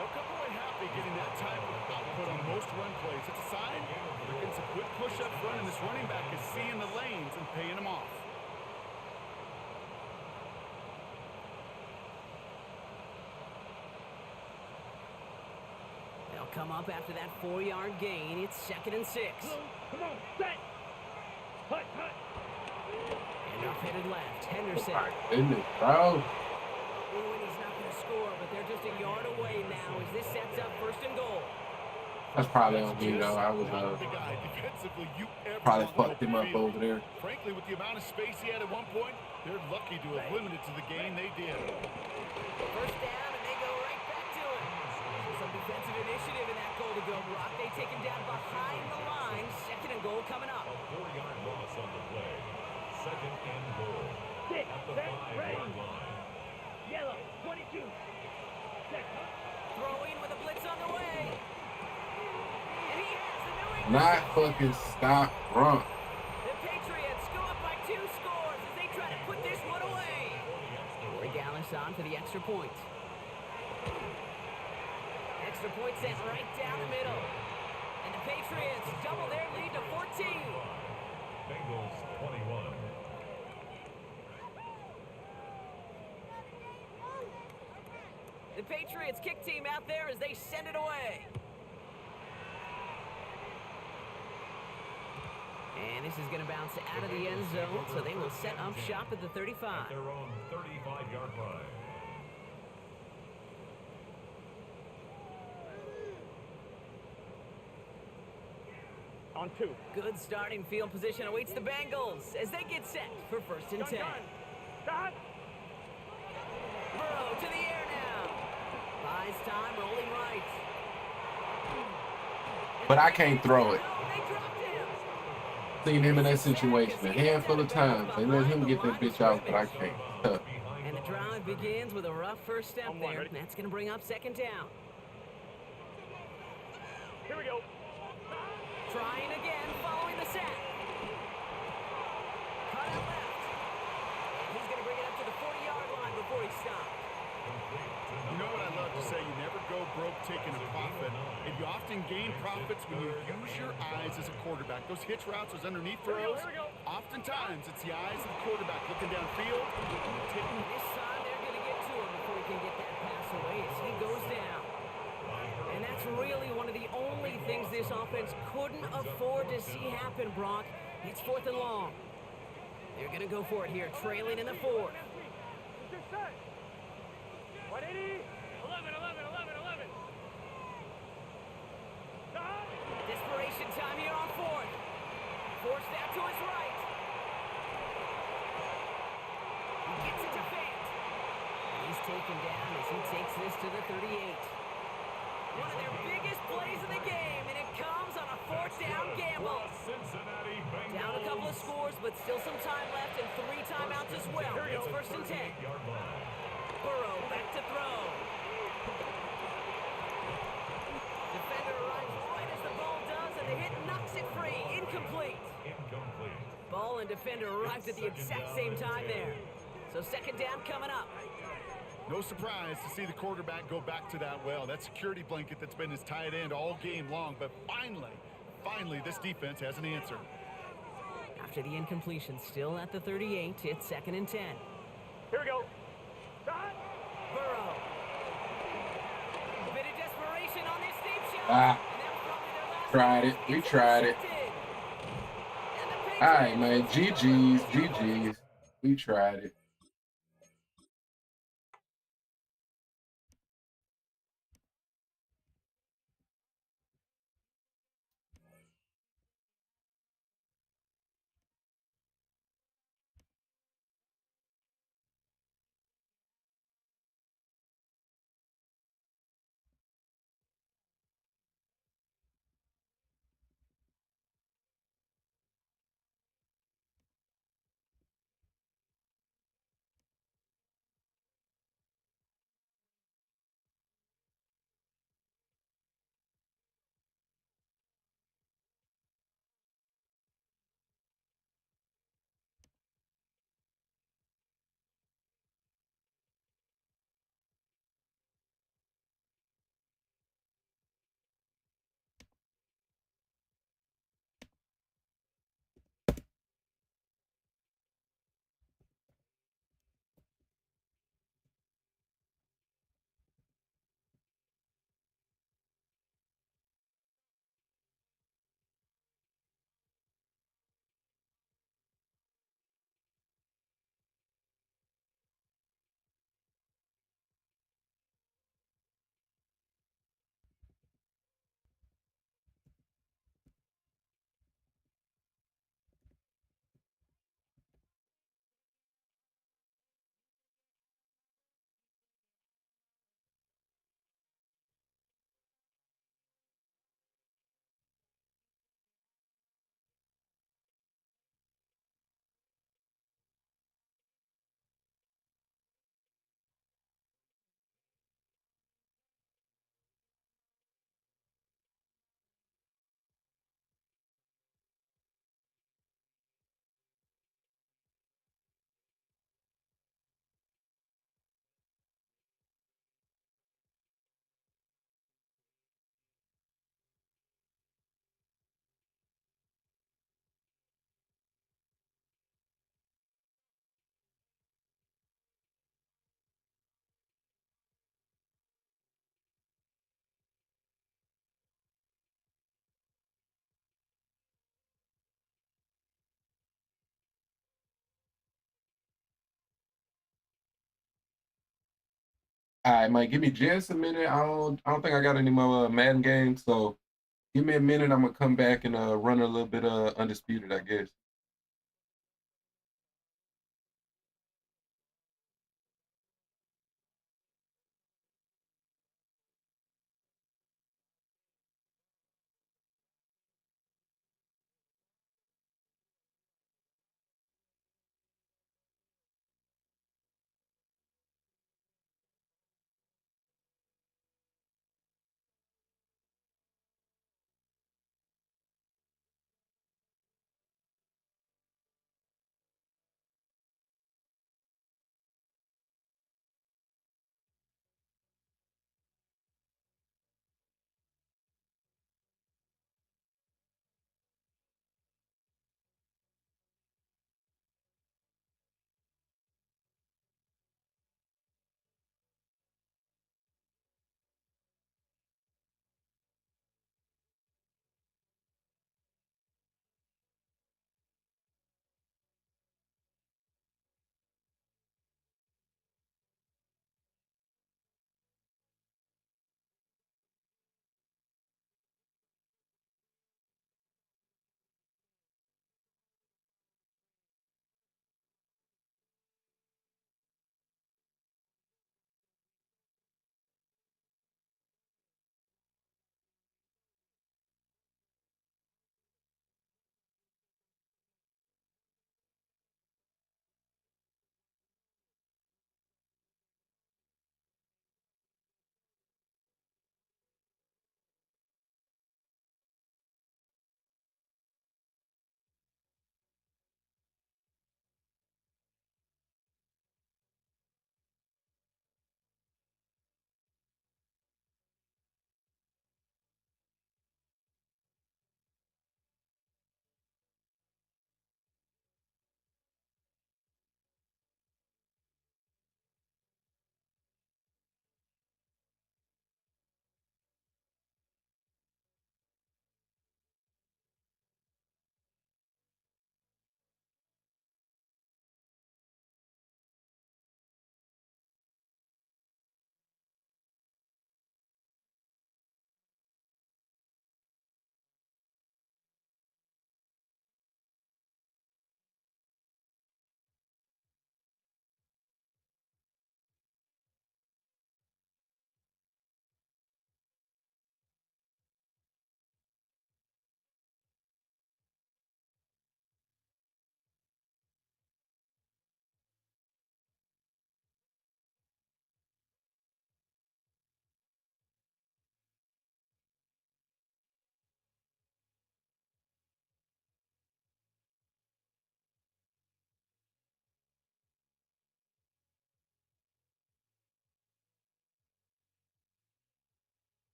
They'll come away happy getting that type of output on most run plays. It's a sign they're getting some good push up front, and this running back is seeing the lanes and paying them off.
They'll come up after that 4-yard gain. It's second and 6.
Come on, set. Hut, hut.
And off headed left. Henderson.
My goodness, bro.
Ooh, and he's not going to score, but they're just a yard away now as this sets up first and goal.
That's probably on me though. I was
Not the guy defensively you ever
probably
want
fucked him up
field.
over there.
Frankly, with the amount of space he had at one point, they're lucky to have limited to the game they did.
First down, and they go right back to it. Some defensive initiative in that goal to go, Brock. They take him down behind the line. Second and goal coming up.
A 4-yard loss on the play. Second and goal.
Six,
At the
set,
5-yard
ready.
line.
Yellow, 22. Set, hut.
Throwing with a blitz on the way. And he has the New England.
Not fucking stop run.
The Patriots go up by 2 scores as they try to put this one away. Regalis on for the extra point. Extra point sent right down the middle. And the Patriots double their lead to 14.
Bengals 21.
The Patriots kick team out there as they send it away. And this is going to bounce out of the end zone, so they will set up shop at the 35.
At their own 35-yard line.
On 2.
Good starting field position awaits the Bengals as they get set for first and 10.
Stop.
Burrow to the air now. Buys time, rolling right.
But I can't throw it.
They dropped him.
Seen him in that situation a handful of times. They let him get that bitch out, but I can't.
And the drive begins with a rough first step
On one,
there.
ready?
That's going to bring up second down.
Here we go.
Trying again, following the sack. Cut out left. And he's going to bring it up to the 40-yard line before he stops.
You know what I love to say? You never go broke taking a profit. And you often gain profits when you use your eyes as a quarterback. Those hitch routes, those underneath throws, oftentimes it's the eyes of the quarterback looking downfield. And you're taking
This time they're going to get to him before he can get that pass away as he goes down. And that's really one of the only things this offense couldn't afford to see happen, Brock. It's fourth and long. They're going to go for it here, trailing in the fourth.
180. 11. Stop.
Desperation time here on fourth. Forced out to his right. He gets it to Fant. And he's taken down as he takes this to the 38. One of their biggest plays of the game, and it comes on a fourth down gamble.
Cincinnati Bengals.
Down a couple of scores, but still some time left and 3 timeouts as well. It's first and 10.
38-yard line.
Burrow back to throw. Defender arrives right as the ball does, and the hit knocks it free. Incomplete.
Incomplete.
Ball and defender arrived at the exact same time there. So second down coming up.
no surprise to see the quarterback go back to that well. That security blanket that's been his tight end all game long. But finally, this defense has an answer.
After the incompletion, still at the 38, it's second and 10.
Here we go.
Burrow. A bit of desperation on this deep shot.
Ah,
And that was probably their last
tried it.
chance.
We
It's
tried it.
intercepted. And the
All right,
Patriots
man. GG's. We tried it. All right, Mike, give me just a minute. I don't think I got any more Madden games, so give me a minute. I'm gonna come back and run a little bit undisputed, I guess.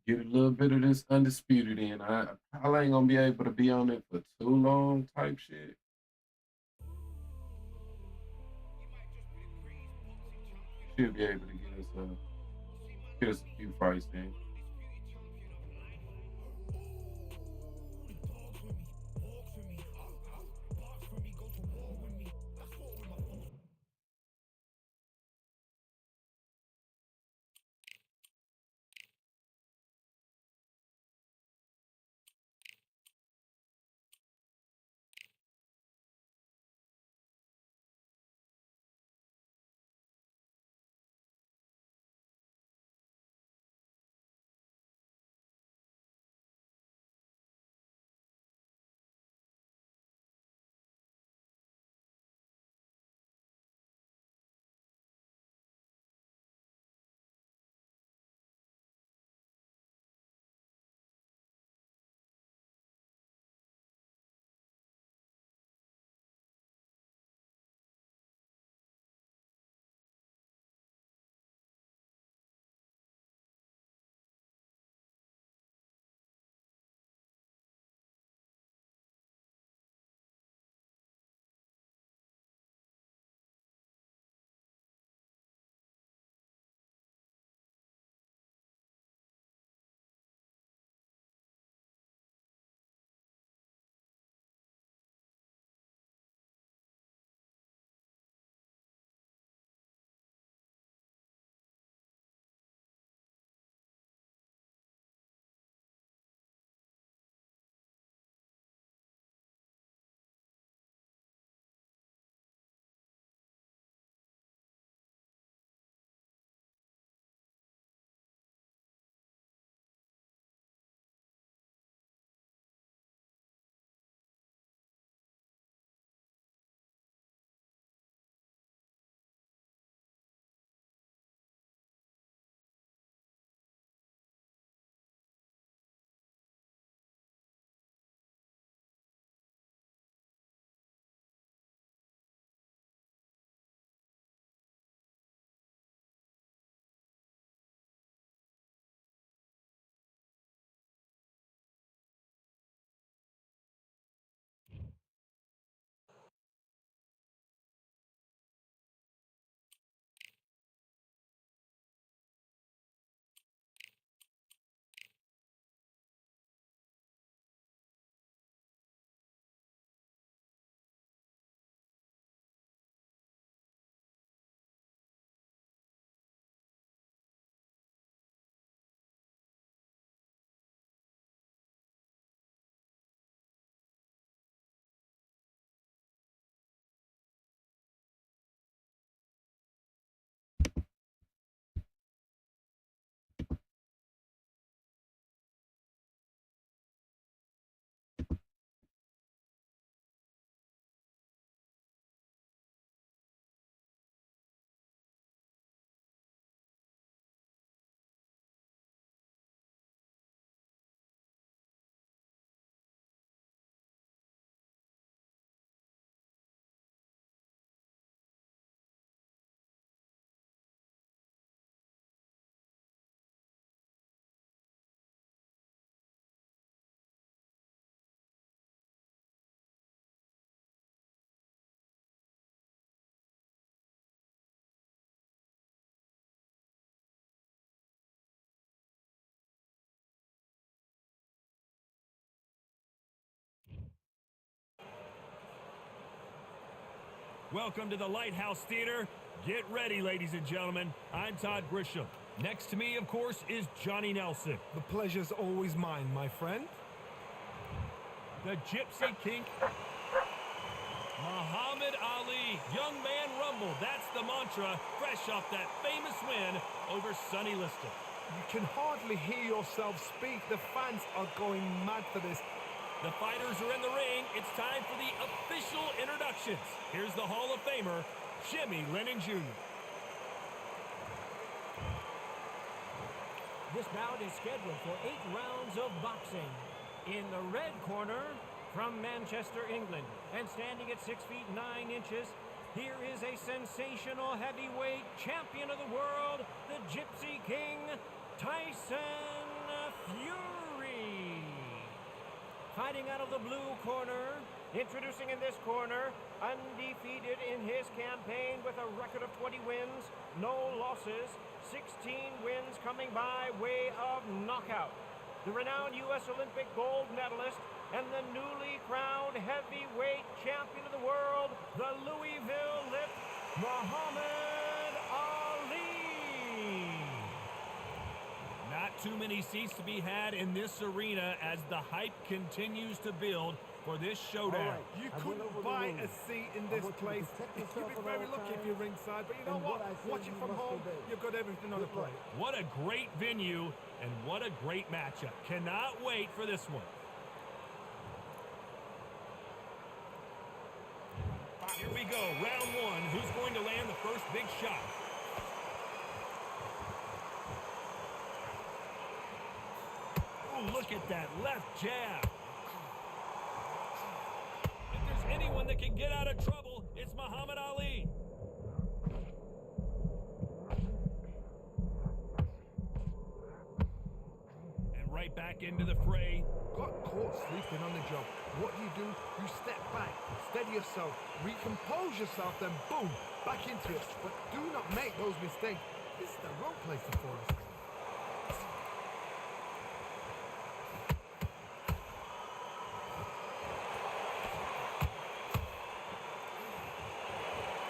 Get a little bit of this undisputed in. I probably ain't gonna be able to be on it for too long type shit. Should be able to get us a few fights in.
Welcome to the Lighthouse Theater. Get ready, ladies and gentlemen. I'm Todd Grisham. Next to me, of course, is Johnny Nelson.
The pleasure's always mine, my friend.
The Gypsy King, Muhammad Ali. Young man rumble. That's the mantra, fresh off that famous win over Sonny Liston.
You can hardly hear yourself speak. The fans are going mad for this.
The fighters are in the ring. It's time for the official introductions. Here's the Hall of Famer, Jimmy Lennon Jr.
This bout is scheduled for 8 rounds of boxing. In the red corner, from Manchester, England, and standing at 6 feet 9 inches, here is a sensational heavyweight champion of the world, the Gypsy King, Tyson Fury. Fighting out of the blue corner, introducing in this corner, undefeated in his campaign with a record of 20 wins, no losses, 16 wins coming by way of knockout. The renowned U.S. Olympic gold medalist and the newly crowned heavyweight champion of the world, the Louisville Lip, Muhammad Ali.
Not too many seats to be had in this arena as the hype continues to build for this showdown.
You couldn't buy a seat in this place. You'd be very lucky if you're ringside, but you know what? Watching from home, you've got everything on the plate.
What a great venue and what a great matchup. Cannot wait for this one. Here we go, round one. Who's going to land the first big shot? Oh, look at that left jab. If there's anyone that can get out of trouble, it's Muhammad Ali. And right back into the fray.
Got caught sleeping on the job. What do? You step back, steady yourself, recompose yourself, then boom, back into it. But do not make those mistakes. This is the wrong place to fall asleep.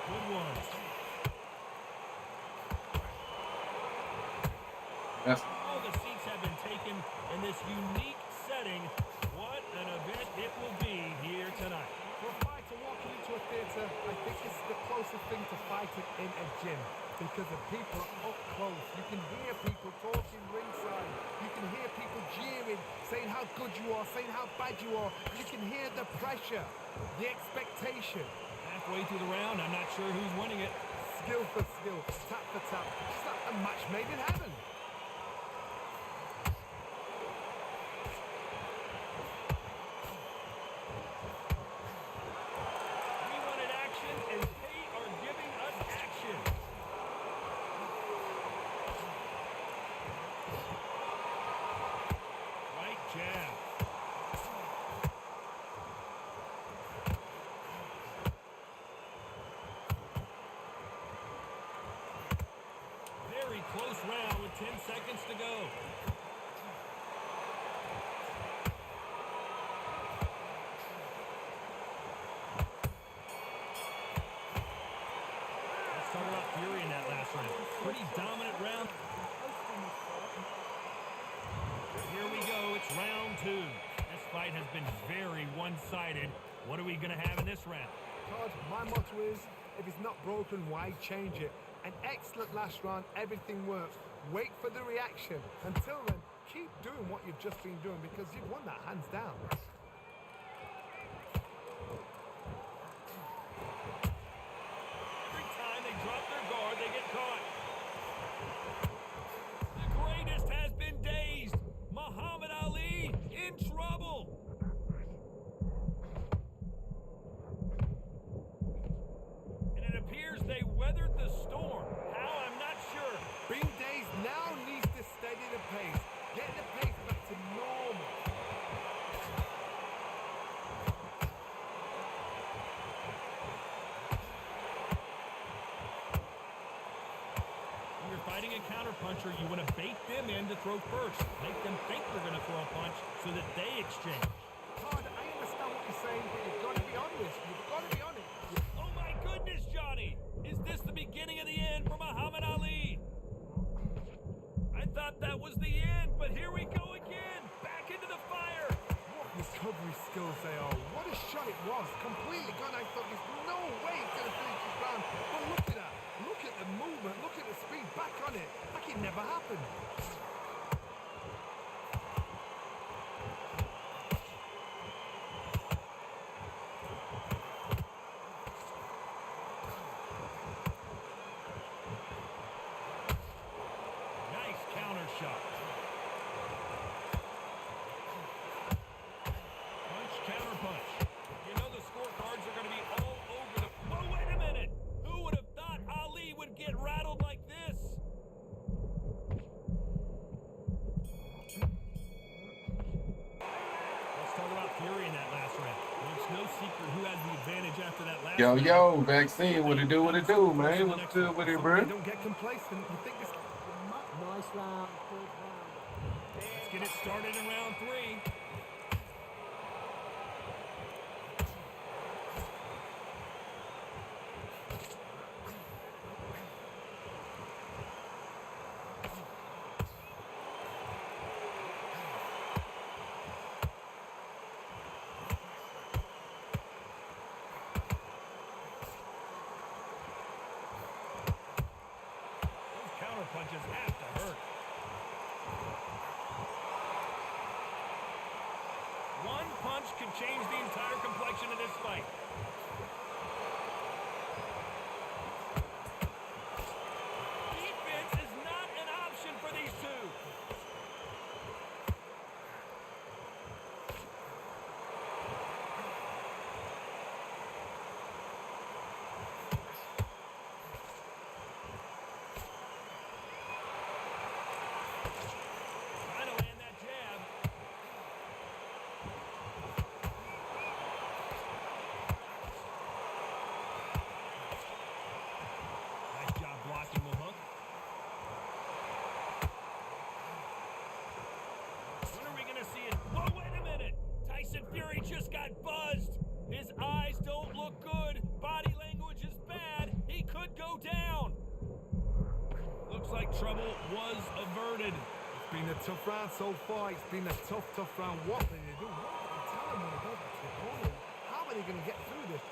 Good one.
That's
All the seats have been taken in this unique setting. What an event it will be here tonight.
For a fighter walking into a theatre, I think this is the closest thing to fighting in a gym because the people are up close. You can hear people talking ringside. You can hear people jeering, saying how good you are, saying how bad you are. You can hear the pressure, the expectation.
Halfway through the round, I'm not sure who's winning it.
Skill for skill, tap for tap. It's like a match made in heaven.
We wanted action, and they are giving us action. Right jab. Very close round with 10 seconds to go. Let's talk about Fury in that last round. Pretty dominant round. Here we go. It's round two. This fight has been very one-sided. What are we going to have in this round?
Todd, my motto is, if it's not broken, why change it? An excellent last round, everything works. Wait for the reaction. Until then, keep doing what you've just been doing because you've won that hands down.
Every time they drop their guard, they get caught. The greatest has been dazed. Muhammad Ali in trouble. And it appears they weathered the storm. How, I'm not sure.
Being dazed now needs to steady the pace. Get the pace back to normal.
When you're fighting a counterpuncher, you want to bait them in to throw first. Make them think they're going to throw a punch so that they exchange.
Todd, I understand what you're saying, but you've got to be honest. You've got to be honest.
Oh my goodness, Johnny! Is this the beginning of the end for Muhammad Ali? I thought that was the end, but here we go again! Back into the fire!
What recovery skills they are. What a shot it was. Completely gone. I thought there's no way it's going to finish this round. But look at that. Look at the movement. Look at the speed. Back on it. Like it never happened.
Nice counter shot.
Yo, yo, vaccine, what it do, man? What's good with it, bro?
Don't get complacent. You think this...
Nice round, good round.
Let's get it started in round 3. Punches have to hurt. One punch could change the entire complexion of this fight. Defense is not an option for these two. Fury just got buzzed. His eyes don't look good. Body language is bad. He could go down. Looks like trouble was averted.
It's been a tough round so far. It's been a tough round. What are they doing? What are they telling them about the opponent? How are they going to get through this?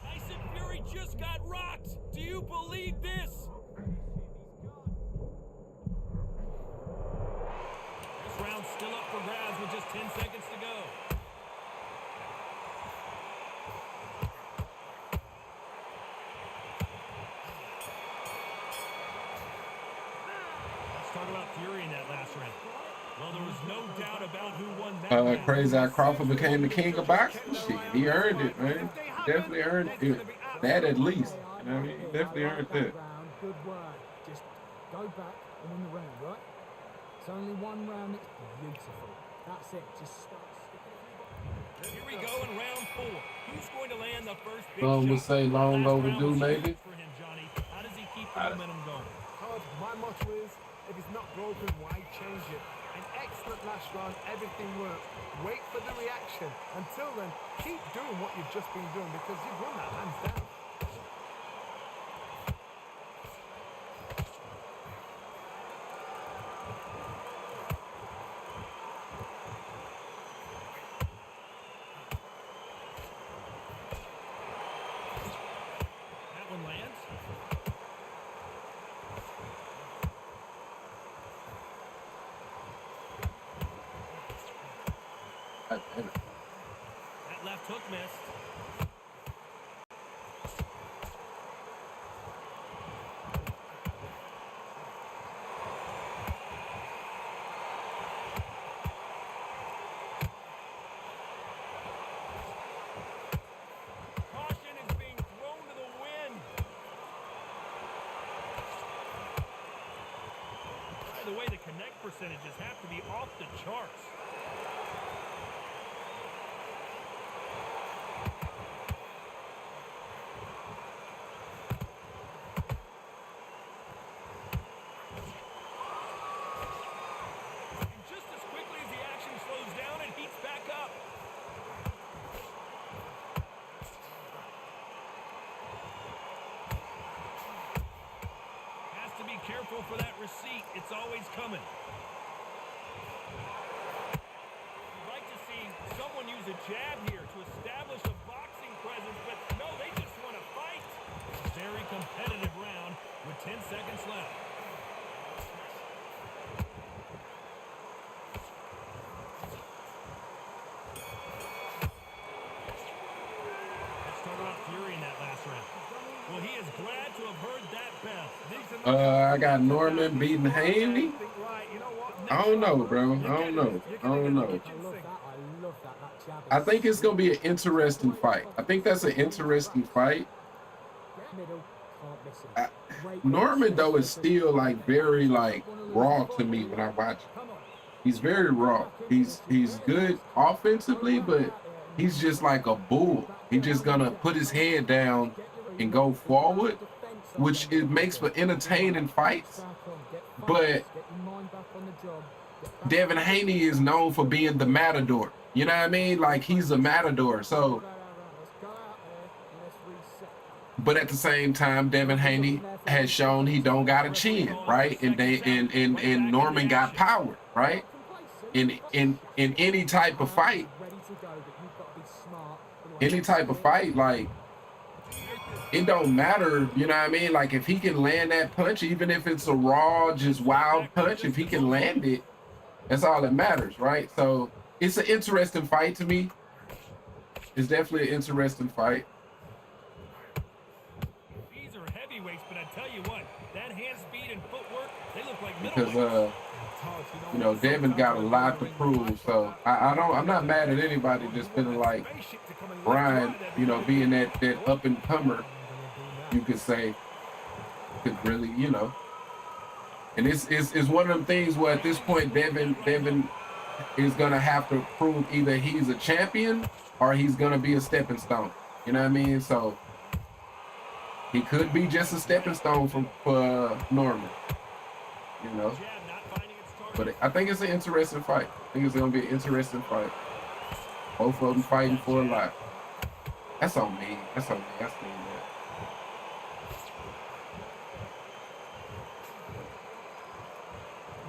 Tyson Fury just got rocked. Do you believe this? Round still up for grabs with just 10 seconds to go. Let's talk about Fury in that last round. Well, there was no doubt about who won that round.
Crazy how Crawford became the king of boxing. Shit, he earned it, man. Definitely earned it. That at least. You know what I mean? He definitely earned that.
Good work. Just go back and win the round, right? It's only one round. It's beautiful. That's it. Just start sticking.
Here we go in round 4. Who's going to land the first big
Some would
shot?
say long overdue, maybe.
For him, Johnny. How does he keep the momentum going?
My motto is, if it's not broken, why change it? An excellent last round. Everything works. Wait for the reaction. Until then, keep doing what you've just been doing because you've won that hands down.
That left hook missed. Caution is being thrown to the wind. By the way, the connect percentages have to be off the charts. Careful for that receipt. It's always coming. You'd like to see someone use a jab here to establish a boxing presence, but no, they just want to fight. Very competitive round with 10 seconds left. Let's talk about Fury in that last round. Well, he is glad to have heard that bell.
I got Norman beating Haney. I don't know, bro. I don't know. I think it's gonna be an interesting fight. I think that's an interesting fight. Norman though is still like very like raw to me when I watch it. He's very raw. He's good offensively, but he's just like a bull. He's just gonna put his head down and go forward, which it makes for entertaining fights. But Devin Haney is known for being the matador. You know what I mean? Like, he's a matador. So, but at the same time, Devin Haney has shown he don't got a chin, right? And Norman got power, right? In any type of fight, like, it don't matter, you know what I mean? Like, if he can land that punch, even if it's a raw, just wild punch, if he can land it, that's all that matters, right? So it's an interesting fight to me. It's definitely an interesting fight.
These are heavyweights, but I tell you what, that hand speed and footwork, they look like
because you know, Devin got a lot to prove, so I'm not mad at anybody just feeling like Brian, you know, being that up and comer, you could say, could really, you know. And it's one of them things where at this point Devin is gonna have to prove either he's a champion or he's gonna be a stepping stone. You know what I mean? So he could be just a stepping stone for Norman. You know. But I think it's an interesting fight. I think it's gonna be an interesting fight. Both of them fighting for a lot. That's on me. That's on me. I seen that.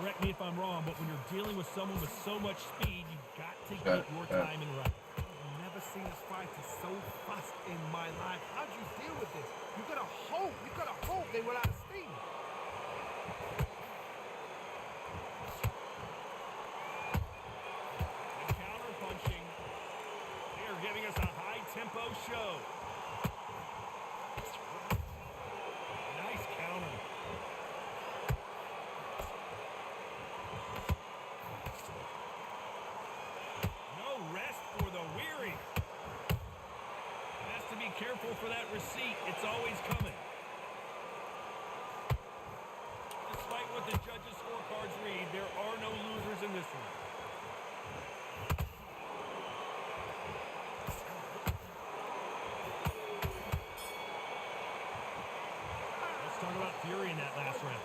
Correct me if I'm wrong, but when you're dealing with someone with so much speed, you've got to get your timing right.
I've never seen a fighter so fast in my life. How do you deal with this? You've got to hope they were out of steam.
The counter punching. They're giving us a high tempo show. Nice counter. Careful for that receipt. It's always coming. Despite what the judges' scorecards read, there are no losers in this one. Let's talk about fury in that last round.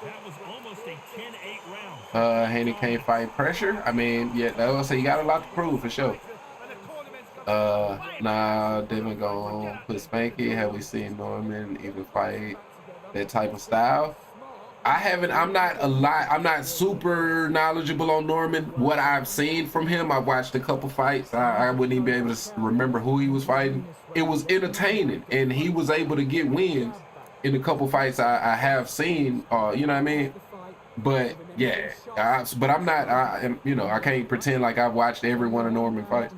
That was almost a 10-8 round.
Haney can't fight pressure. I mean, yeah, I was say you got a lot to prove for sure. Nah, Devin gonna put Spanky. Have we seen Norman even fight that type of style? I'm not super knowledgeable on Norman. What I've seen from him, I've watched a couple fights. I wouldn't even be able to remember who he was fighting. It was entertaining, and he was able to get wins in a couple fights I have seen. You know what I mean? But yeah, but I'm not. You know, I can't pretend like I've watched every one of Norman fights.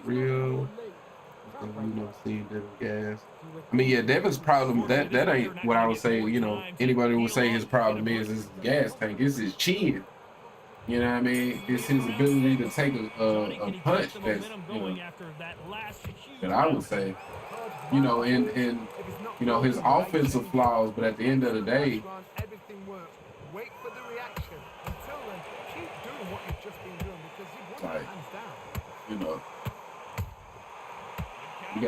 Real, you know, seeing Devin gas. I mean, yeah, Devin's problem that ain't what I would say. You know, anybody would say his problem is his gas tank. It's his chin. You know what I mean? It's his ability to take a punch that's, you know, that I would say, you know, and you know, his offensive flaws. But at the end of the day,
wait for the reaction. Until then, keep doing what you've just been doing because you've won
like,
hands down.
you know, he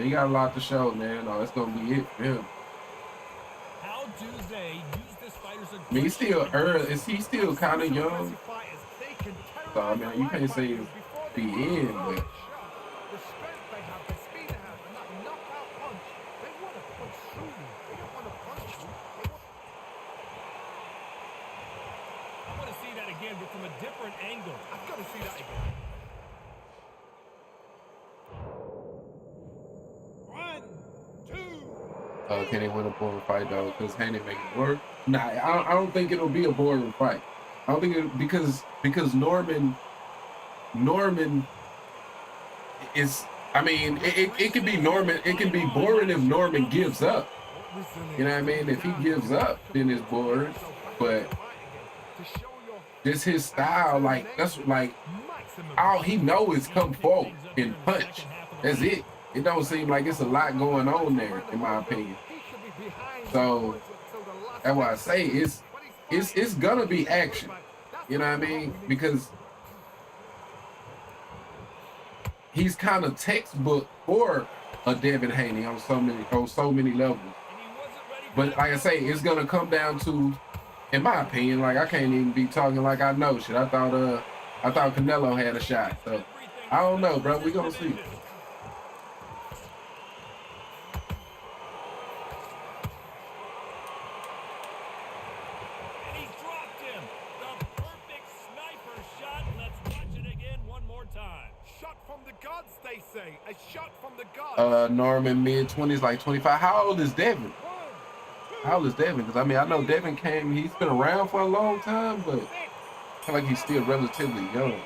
got a lot to show, man. No, that's gonna be it for him.
How do they use this fighter's aggression?
I mean, he's still early. Is he still kind of young? So I mean, you can't say he's the end, but
The strength they have, the speed they have, and that knockout punch, they want to punch through you. They don't want to punch you.
I want to see that again, but from a different angle.
I've got to see that again.
can he win a boring fight though? Because Haney make it work. Nah, I don't think it'll be a boring fight. I don't think it because Norman is. I mean, it can be Norman. It can be boring if Norman gives up. You know what I mean? If he gives up, then it's boring. But just his style, like that's like all he know is come forward and punch. That's it. It don't seem like it's a lot going on there, in my opinion. So that's why I say it's gonna be action. You know what I mean? Because he's kind of textbook for a Devin Haney on so many levels. But like I say, it's gonna come down to, in my opinion, like I can't even be talking like I know shit. I thought Canelo had a shot. So I don't know, bro. We gonna see.
They say a shot from the gods.
Norman mid-20s, like 25. How old is Devin? How old is Devin? Because I mean, I know Devin he's been around for a long time, but I feel like he's still relatively young.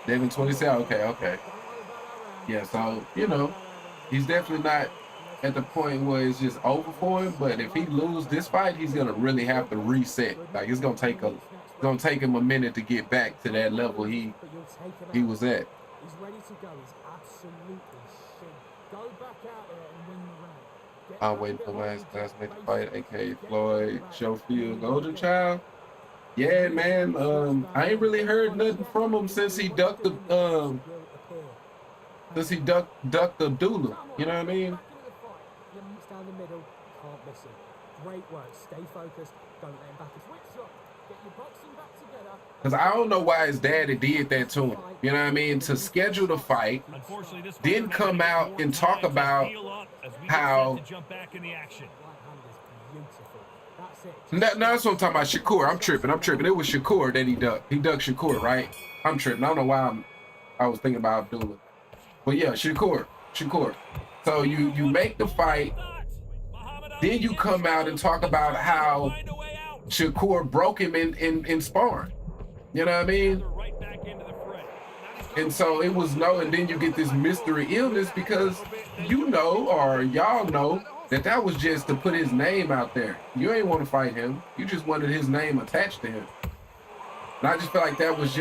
Devin 27. Okay. Yeah, so you know, he's definitely not at the point where it's just over for him, but if he loses this fight, he's gonna really have to reset. Like it's gonna take him a minute to get back to that level he was at.
He's ready to go. He's absolutely shit. Go back out there and win the round.
I'm waiting for last make the fight, aka Floyd Schofield Golden Child. Yeah, man. I ain't really heard nothing from him since he ducked the Abdullah. You know what I mean?
Down the middle, can't miss him. Great work. Stay focused. Don't let him back. Switch shot. Get your boxing back together.
Because I don't know why his daddy did that to him. You know what I mean? To schedule the fight, then come out and talk about how. No, that's what I'm talking about. Shakur. I'm tripping. It was Shakur that he ducked. He ducked Shakur, right? I'm tripping. I don't know why I was thinking about Abdullah. But yeah, Shakur. So you make the fight. Then you come out and talk about how Shakur broke him in sparring. You know what I mean? And so it was and then you get this mystery illness because you know, or y'all know, that was just to put his name out there. You ain't want to fight him. You just wanted his name attached to him. And I just feel like that was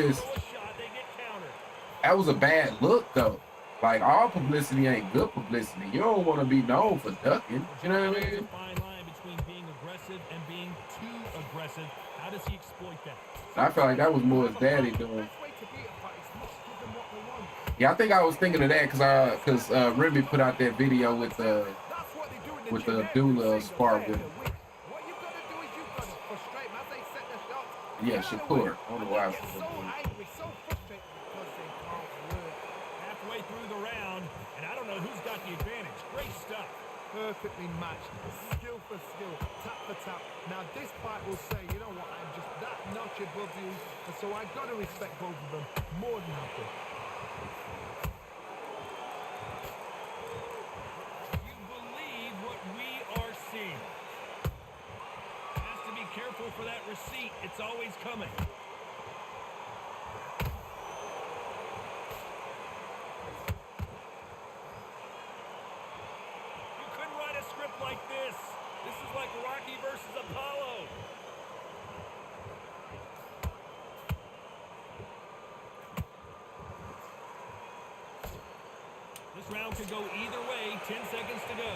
a bad look though. Like, all publicity ain't good publicity. You don't want to be known for ducking. You know what I mean?
Fine line between being aggressive and being too aggressive. How does he exploit that?
I feel like that was more his daddy doing. Yeah, I think I was thinking of that because Remy put out that video with the Abdullah spar with him. Yeah, Shakur. I don't know why I was thinking of him.
Perfectly matched, skill for skill, tap for tap. Now this fight will say, you know what, I'm just that notch above you, and so I've got to respect both of them more than happy.
You believe what we are seeing. Has to be careful for that receipt. It's always coming. Like this is like Rocky versus Apollo. This round could go either way. 10 seconds to go.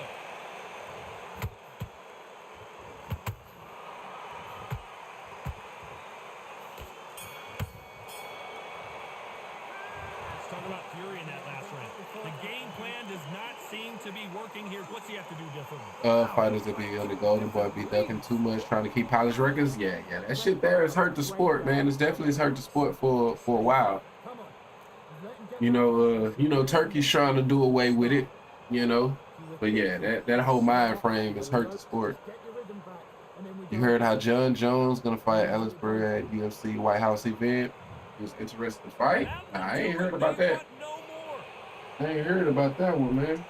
Let's talk about Fury in that last round. The game plan does not seem to be working here. What's he have to do differently?
Fighters that be on the Golden Boy be ducking too much, trying to keep polished records. Yeah, that shit there has hurt the sport, man. It's definitely hurt the sport for a while. You know, Turkey's trying to do away with it. You know, but yeah, that whole mind frame has hurt the sport. You heard how John Jones gonna fight Alex Burr at UFC White House event? It was interesting fight. Nah, I ain't heard about that. I ain't heard about that one, man.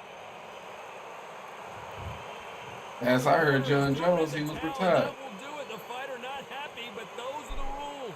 As I heard John Jones, he was retired.
The fighter not happy, but those are the rules.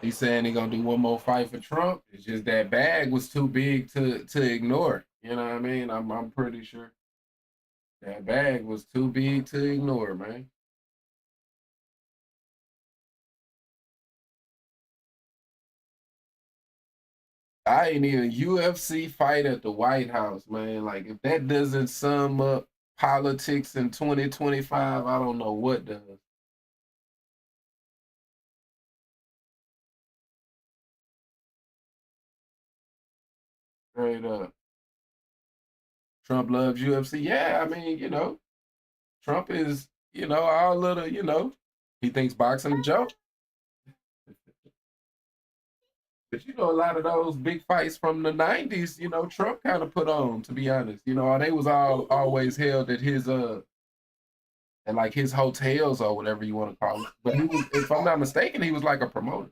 He's saying he's gonna do one more fight for Trump. It's just that bag was too big to ignore. You know what I mean? I'm pretty sure that bag was too big to ignore, man. I ain't even UFC fight at the White House, man. Like if that doesn't sum up politics in 2025, I don't know what does. Straight up. Trump loves UFC. Yeah, I mean, Trump is, all little, he thinks boxing a joke. But a lot of those big fights from the '90s, Trump kind of put on, to be honest. They was all always held at his at like his hotels or whatever you want to call it. But he was, if I'm not mistaken, he was like a promoter.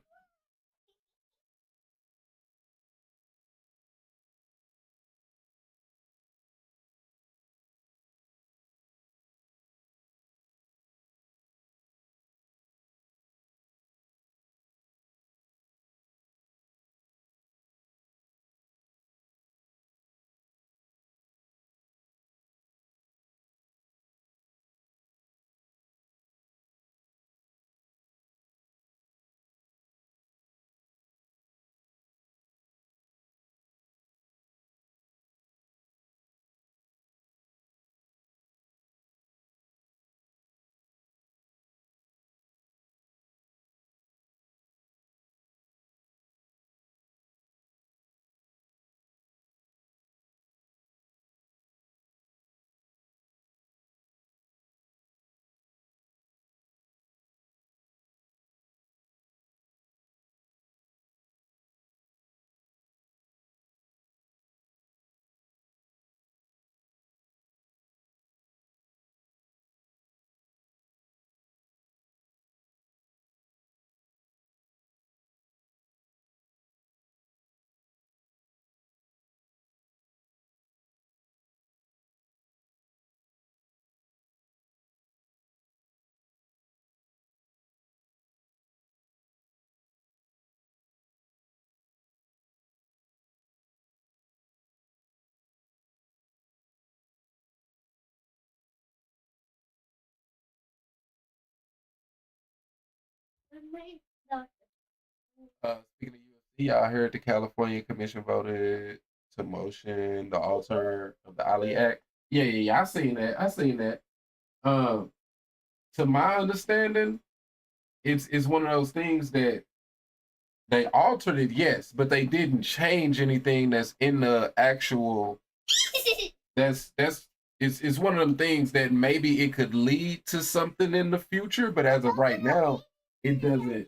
Speaking of UFC, I heard the California Commission voted to motion the alter of the Ali Act. Yeah. I seen that. Um, to my understanding, it's one of those things that they altered it, yes, but they didn't change anything that's in the actual. It's one of them things that maybe it could lead to something in the future, but as of right now, it doesn't.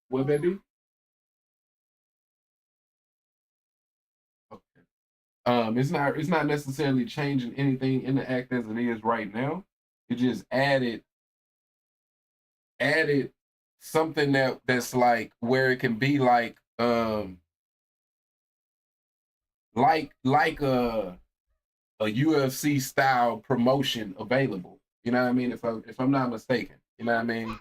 What, baby? Okay. It's not necessarily changing anything in the act as it is right now. It just added something that's like where it can be like a UFC style promotion available. You know what I mean? If I'm not mistaken, you know what I mean?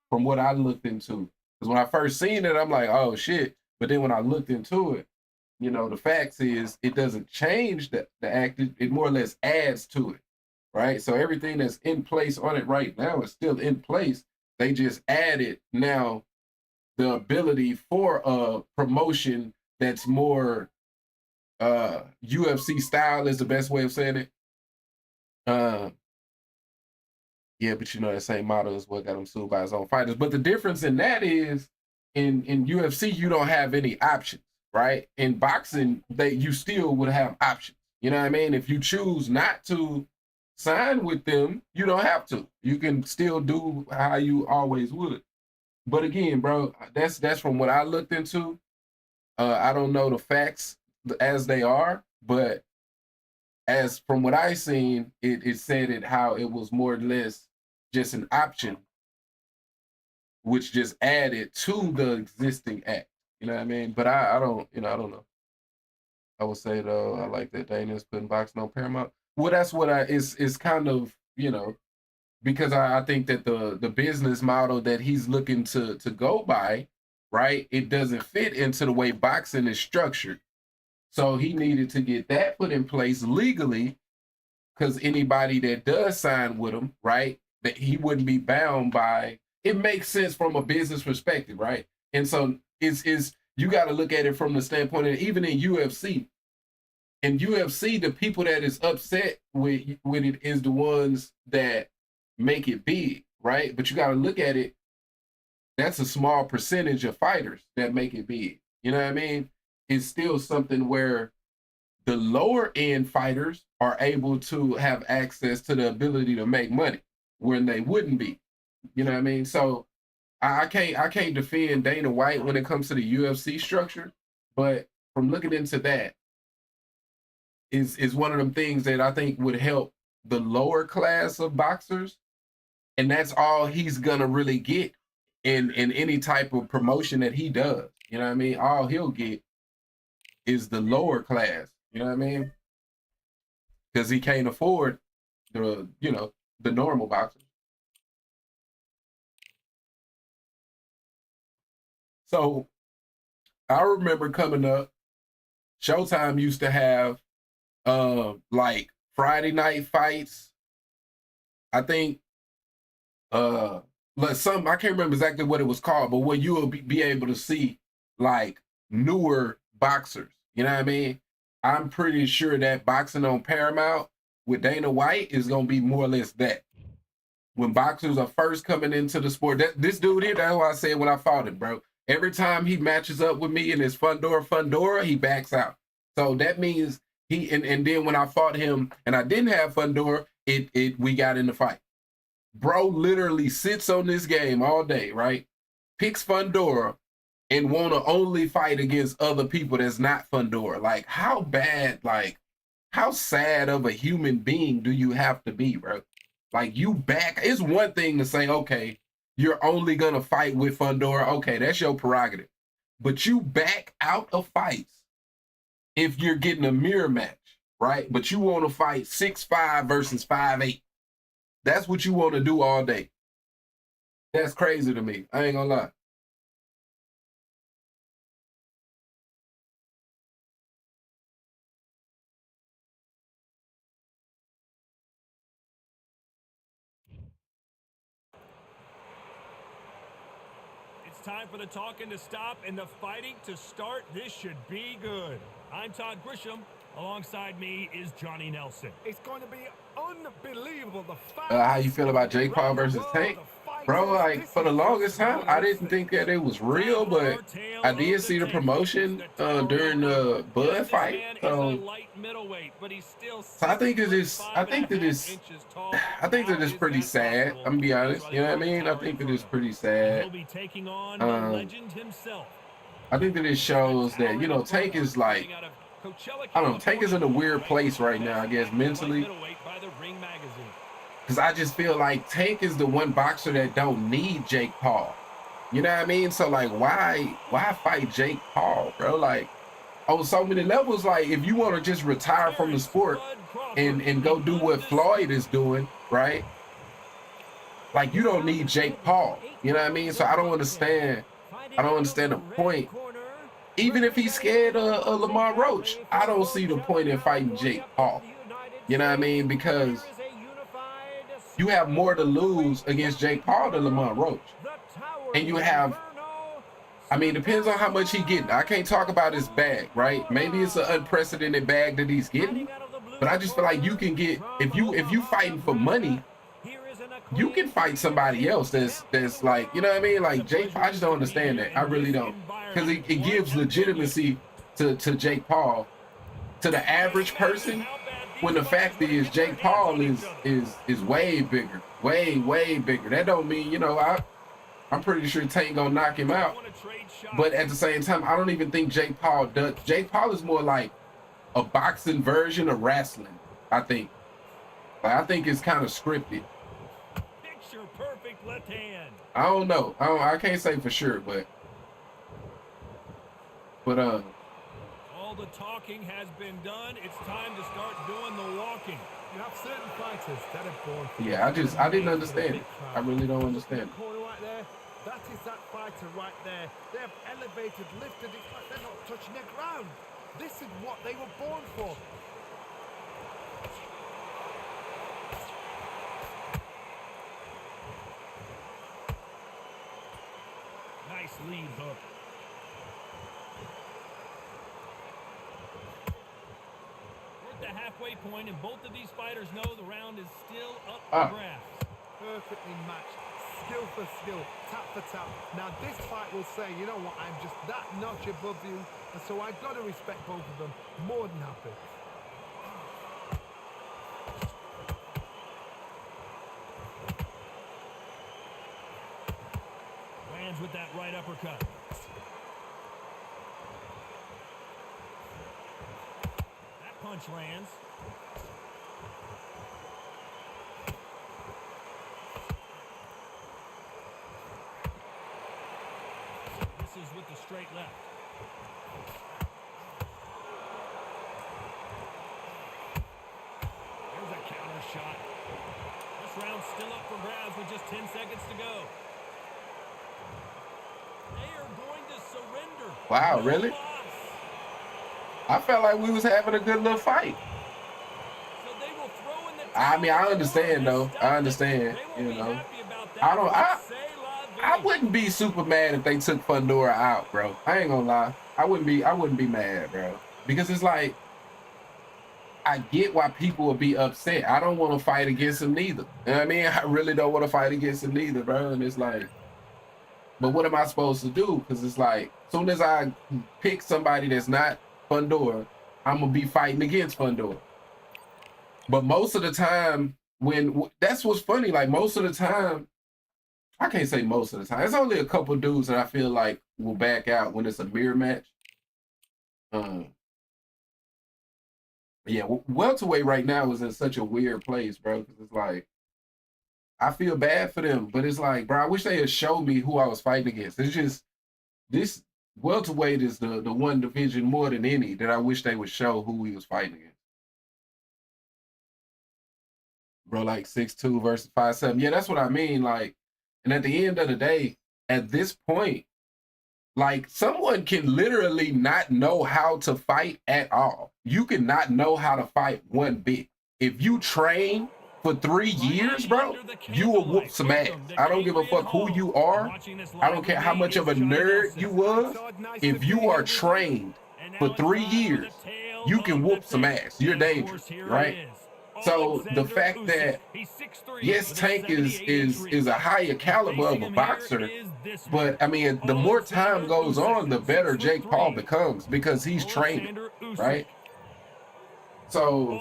From what I looked into, because when I first seen it, I'm like, oh shit. But then when I looked into it, the facts is it doesn't change the act. It more or less adds to it, right? So everything that's in place on it right now is still in place. They just added now the ability for a promotion that's more UFC style is the best way of saying it. Yeah, but that same model is what got him sued by his own fighters. But the difference in that is in UFC, you don't have any options, right? In boxing, you still would have options. You know what I mean? If you choose not to sign with them, you don't have to. You can still do how you always would. But again, bro, that's from what I looked into. I don't know the facts as they are, but as from what I seen, it said it how it was more or less just an option, which just added to the existing act. You know what I mean? But I don't, I don't know. I would say though, I like that Dana's putting boxing on Paramount. Well, that's what it's kind of, because I think that the business model that he's looking to go by right? It doesn't fit into the way boxing is structured. So he needed to get that put in place legally, because anybody that does sign with him, right, that he wouldn't be bound by. It makes sense from a business perspective, right? And so is you got to look at it from the standpoint of even in UFC. In UFC, the people that is upset with it is the ones that make it big, right? But you got to look at it. That's a small percentage of fighters that make it big. You know what I mean? It's still something where the lower end fighters are able to have access to the ability to make money when they wouldn't be. You know what I mean? So I can't defend Dana White when it comes to the UFC structure, but from looking into that is one of them things that I think would help the lower class of boxers, and that's all he's gonna really get in any type of promotion that he does. You know what I mean? All he'll get is the lower class. You know what I mean? Because he can't afford the normal boxers. So I remember coming up, Showtime used to have like Friday night fights. I think like I can't remember exactly what it was called, but where you will be able to see like newer boxers. You know what I mean? I'm pretty sure that boxing on Paramount with Dana White is gonna be more or less that. When boxers are first coming into the sport, this dude here, that's why I said when I fought him, bro. Every time he matches up with me in his Fundora, he backs out. So that means and then when I fought him and I didn't have Fundora, we got in the fight. Bro literally sits on this game all day, right? Picks Fundora and want to only fight against other people that's not Fundora. Like, how bad, like, how sad of a human being do you have to be, bro? Like, it's one thing to say, okay, you're only going to fight with Fundora. Okay, that's your prerogative. But you back out of fights if you're getting a mirror match, right? But you want to fight 6'5" versus 5'8". That's what you want to do all day. That's crazy to me. I ain't gonna lie.
It's time for the talking to stop and the fighting to start. This should be good. I'm Todd Grisham. Alongside me is Johnny Nelson.
It's going to be unbelievable.
How you feel about Jake Paul versus Tank? Bro, like, for the longest time, I didn't think that it was real, but I did see the promotion during the Bud fight. So I think that it's pretty sad. I'm gonna be honest. You know what I mean? I think that it's pretty sad. I think that it shows that, you know, Tank is like, I don't know, Tank is in a weird place right now, I guess, mentally. Because I just feel like Tank is the one boxer that don't need Jake Paul. You know what I mean? So, like, why fight Jake Paul, bro? Like, on so many levels, like, if you want to just retire from the sport and go do what Floyd is doing, right? Like, you don't need Jake Paul. You know what I mean? So I don't understand the point. Even if he's scared of Lamar Roach, I don't see the point in fighting Jake Paul. You know what I mean? Because you have more to lose against Jake Paul than Lamar Roach. And you have, I mean, depends on how much he getting. I can't talk about his bag, right? Maybe it's an unprecedented bag that he's getting. But I just feel like you can get, if you fighting for money, you can fight somebody else that's like, you know what I mean? Like Jake, I just don't understand that. I really don't. Because it gives legitimacy to Jake Paul. To the average person, when the fact is Jake Paul is way bigger. Way bigger. That don't mean, you know, I'm pretty sure Tank gonna knock him out. But at the same time, I don't even think Jake Paul does. Jake Paul is more like a boxing version of wrestling, I think. Like, I think it's kind of scripted.
Picture perfect left hand.
I don't know. I can't say for sure, but
all the talking has been done. It's time to start doing the walking.
You have certain fighters that are born.
Yeah, I didn't understand it. I really don't understand it.
Corner right there. That is that fighter right there. They have elevated, lifted. It's like they're not touching the ground. This is what they were born for.
Nice lead hook. We're at the halfway point, and both of these fighters know the round is still up for grabs.
Perfectly matched, skill for skill, tap for tap. Now this fight will say, you know what, I'm just that notch above you, and so I've got to respect both of them. More than happy.
Lands with that right uppercut. That punch lands. With the straight left. There's a counter shot. This round's still up for grabs with just 10 seconds to go. They are going to surrender.
Wow,
No
really?
loss.
I felt like we was having a good little fight.
So they will throw in the
I mean, I
towel.
understand though. I understand,
They won't
you
be
know.
happy about that.
I don't.
Say la vie.
I wouldn't be super mad if they took Fundora out, bro. I ain't gonna lie. I wouldn't be mad, bro. Because it's like, I get why people would be upset. I don't want to fight against him neither. You know what I mean? I really don't want to fight against him neither, bro. And it's like, but what am I supposed to do? Because it's like, as soon as I pick somebody that's not Fundora, I'm gonna be fighting against Fundora. But most of the time, that's what's funny. Like most of the time, I can't say most of the time. There's only a couple dudes that I feel like will back out when it's a mirror match. Yeah, welterweight right now is in such a weird place, bro. Because it's like, I feel bad for them, but it's like, bro, I wish they had showed me who I was fighting against. It's just, this welterweight is the one division more than any that I wish they would show who he was fighting against. Bro, like 6'2" versus 5'7". Yeah, that's what I mean. Like, and at the end of the day, at this point, like someone can literally not know how to fight at all. You can not know how to fight one bit. If you train for 3 years, bro, you will whoop some ass. I don't give a fuck who you are. I don't care how much of a nerd you was. If you are trained for 3 years, you can whoop some ass. You're dangerous, right? So the fact that, yes, Tank is a higher caliber of a boxer, but I mean, the more time goes on, the better Jake Paul becomes because he's training, right? So,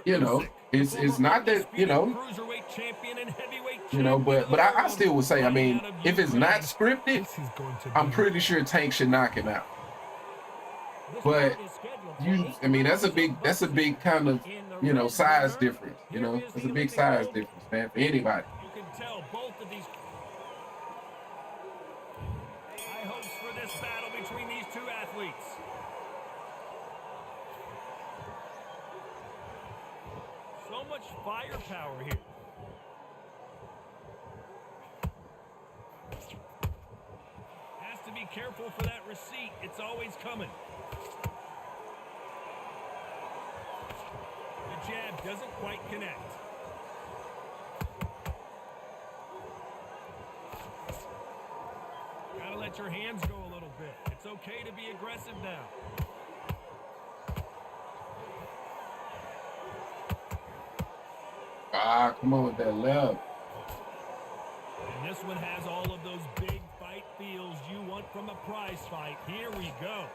you know, it's not that, you know, but I still would say, I mean, if it's not scripted, I'm pretty sure Tank should knock him out. But I mean, that's a big kind of, you know, size difference. You know, it's a big size difference, man, for anybody.
You can tell both of these. High hopes for this battle between these two athletes. So much firepower here. Has to be careful for that receipt. It's always coming. The jab doesn't quite connect. Gotta let your hands go a little bit. It's okay to be aggressive now.
Ah, come on with that left.
And this one has all of those big fight feels you want from a prize fight. Here we go.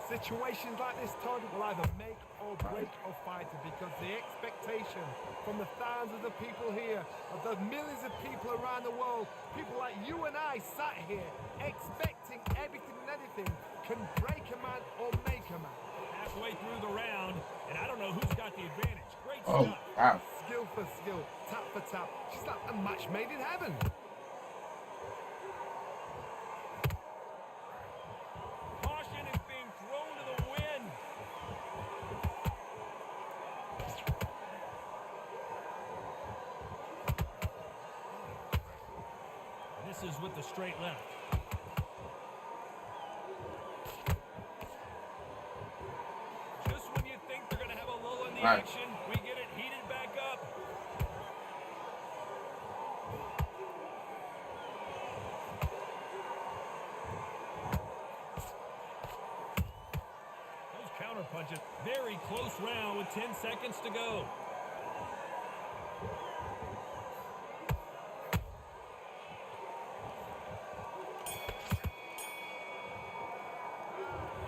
Situations like this, Todd, will either make or break a fighter because the expectation from the thousands of people here, of the millions of people around the world, people like you and I sat here expecting everything and anything, can break a man or make a man.
Halfway through the round, and I don't know who's got the advantage. Great
Oh,
stuff.
wow.
Skill for skill, tap for tap. She's like a match made in heaven.
Caution is being thrown to the wind. This is with the a straight left. Just when you think they're going to have a lull in the
Right.
action, we get it heated back up. Those counter punches. Very close round with 10 seconds to go.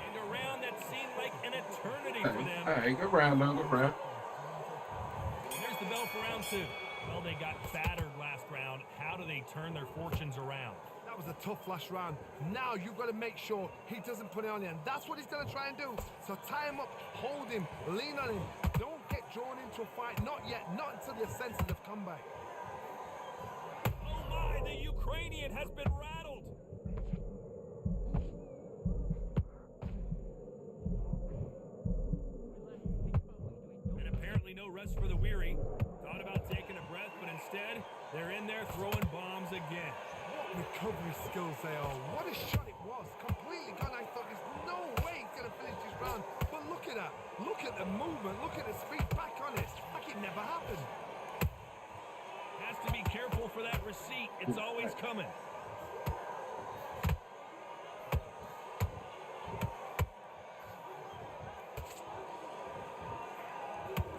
And a round that seemed like an eternity for them.
All right, good round, though. Good round.
There's the bell for round 2. Well, they got battered last round. How do they turn their fortunes around?
That was a tough last round. Now you've got to make sure he doesn't put it on you, and that's what he's going to try and do. So tie him up, hold him, lean on him. Don't get drawn into a fight. Not yet. Not until your senses have come back.
Oh my, the Ukrainian has been rattled. And apparently no rest for the weary. Thought about taking a breath, but instead, they're in there throwing bombs again.
What recovery skills they are. What a shot it was. Completely gone. I thought there's no way he's going to finish this round. But look at that. Look at the movement. Look at the speed. Back on it. Like it never happened.
Has to be careful for that receipt. It's always coming.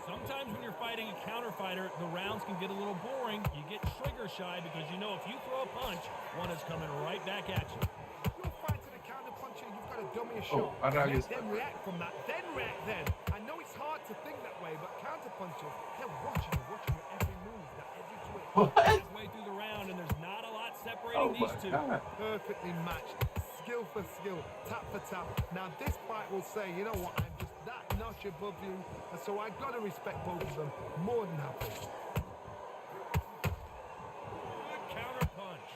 Sometimes when you're fighting a counter fighter, the rounds can get a little boring. You get trigger shy because you know if you throw a punch, one is coming right back at you.
You're fighting a counter puncher. You've got to dummy a
Oh,
shot.
I thought
Let
you-
them react from that. Then react then. I know it's hard to think that way, but counter punchers, they're watching you every move, that every twitch.
What?
Halfway through the round, and there's not a lot separating
Oh,
these
my
two.
God.
Perfectly matched, skill for skill, tap for tap. Now this fight will say, you know what, I'm just that notch above you, and so I've got to respect both of them more than happy.
Good counter punch.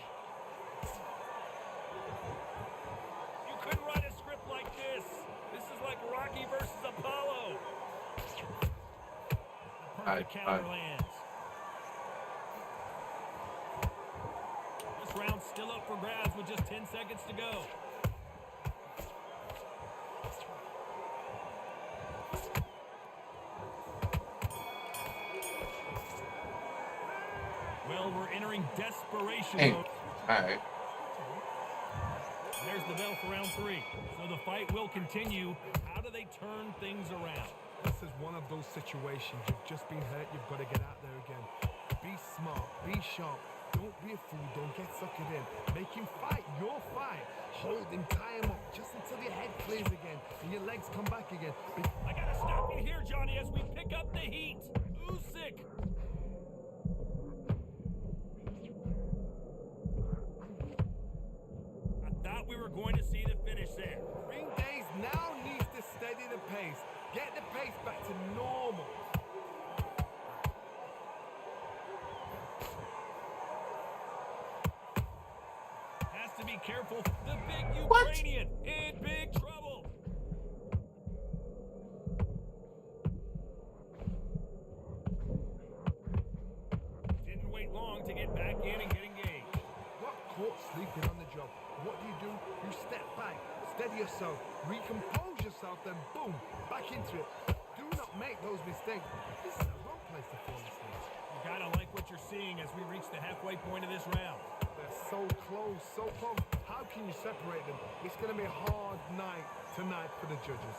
You couldn't write a script like this. This is like Rocky versus Apollo. The perfect counter lands. This round's still up for grabs with just 10 seconds to go. Well, we're entering desperation
Hey.
mode.
All right.
There's the bell for round 3. So the fight will continue. How do they turn things around?
This is one of those situations. You've just been hurt. You've got to get out there again. Be smart. Be sharp. Don't be a fool. Don't get suckered in. Make him fight your fight. Hold him, tie him up just until your head clears again and your legs come back again.
I gotta stop you here, Johnny, as we pick up the heat. Usyk. I thought we were going to see the finish there.
Ring Days now needs to steady the pace. Get the pace back to normal.
Has to be careful. The big Ukrainian in big trouble. Didn't wait long to get back in and get engaged.
Got caught sleeping on the job. What do? You step back, steady yourself, recompose yourself, then boom, back into it. Do not make those mistakes. This is the wrong place to fall asleep.
You gotta like what you're seeing as we reach the halfway point of this round.
They're so close, so close. How can you separate them? It's going to be a hard night tonight for the judges.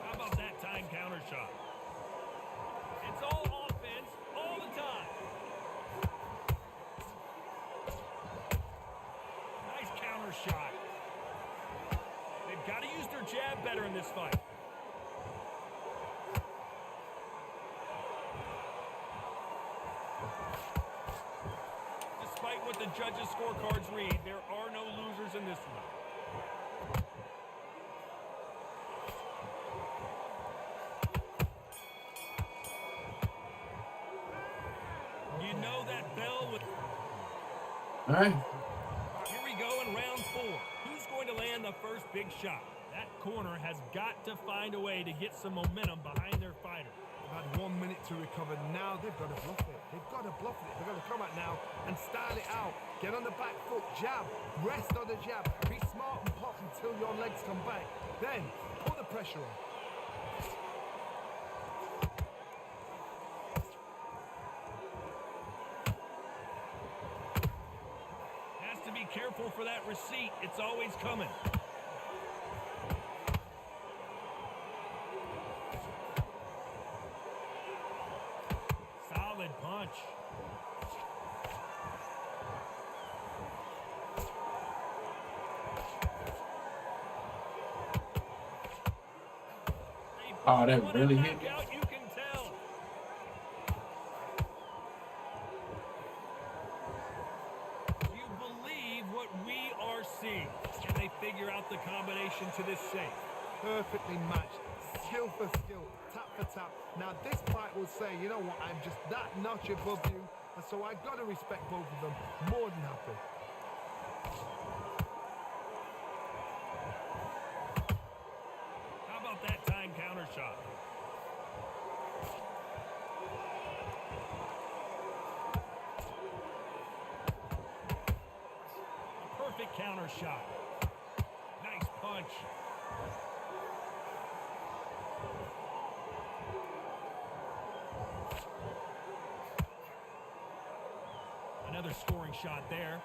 How about that time counter shot? It's all offense all the time. Nice counter shot. They've got to use their jab better in this fight. Despite what the judges' scorecards read, there are no losers in this one. You know that bell with...
All right.
Here we go in round 4. Who's going to land the first big shot? That corner has got to find a way to get some momentum behind their fighter.
They've had 1 minute to recover. Now they've got to bluff it. They've got to bluff it. They've got to come out now and style it out. Get on the back foot, jab, rest on the jab. Be smart and pop until your legs come back. Then put the pressure on.
Has to be careful for that receipt. It's always coming. Solid punch.
Oh, that really hit me.
Knockout, you can tell. Do you believe what we are seeing? Can they figure out the combination to this safe?
Perfectly matched. Skill for skill. Tap for tap. Now this fight will say, you know what, I'm just that notch above you. And so I got to respect both of them. More than happy.
How about that time counter shot? A perfect counter shot. Nice punch. Another scoring shot there.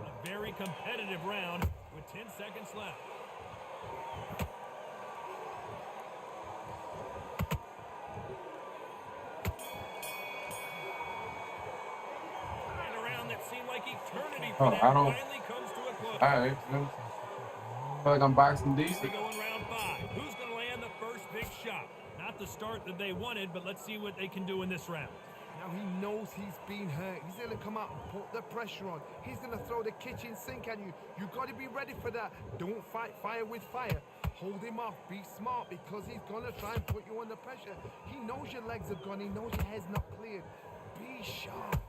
A very competitive round with 10 seconds left. And a round that seemed like eternity for them finally comes to a close.
All right. I feel like I'm boxing
We
decent.
go in round 5. Who's going to land the first big shot? Not the start that they wanted, but let's see what they can do in this round.
Now he knows he's been hurt. He's going to come out and put the pressure on. He's going to throw the kitchen sink at you. You got to be ready for that. Don't fight fire with fire. Hold him off. Be smart because he's going to try and put you under pressure. He knows your legs are gone. He knows your head's not cleared. Be sharp.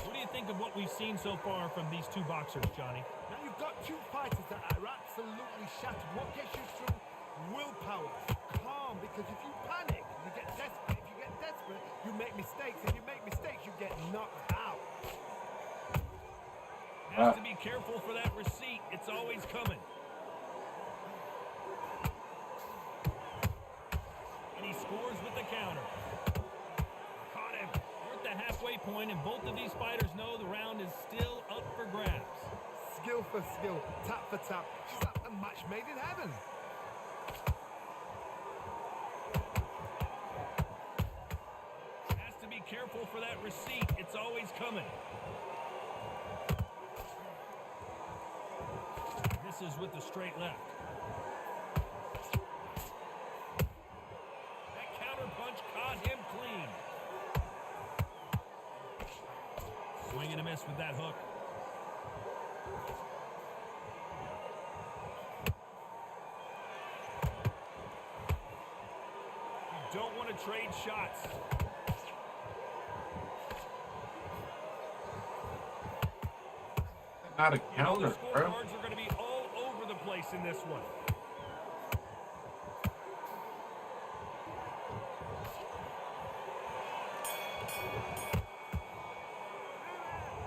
What do you think of what we've seen so far from these two boxers, Johnny?
Now you've got two fighters that are absolutely shattered. What gets you through? Willpower. Calm, because if you panic, you get desperate. If you get desperate, you make mistakes. If you make mistakes, you get knocked out.
Has to be careful for that receipt. It's always coming. And he scores with the counter. Caught him. We're at the halfway point, and both of these fighters know the round is still up for grabs.
Skill for skill, tap for tap. She's like a match made in heaven.
Has to be careful for that receipt. It's always coming. Misses with the straight left. That counter punch caught him clean. Swing and a miss with that hook. You don't want to trade shots.
Not a
You know
counter,
the
bro.
scorecards are going to be all over the place in this one.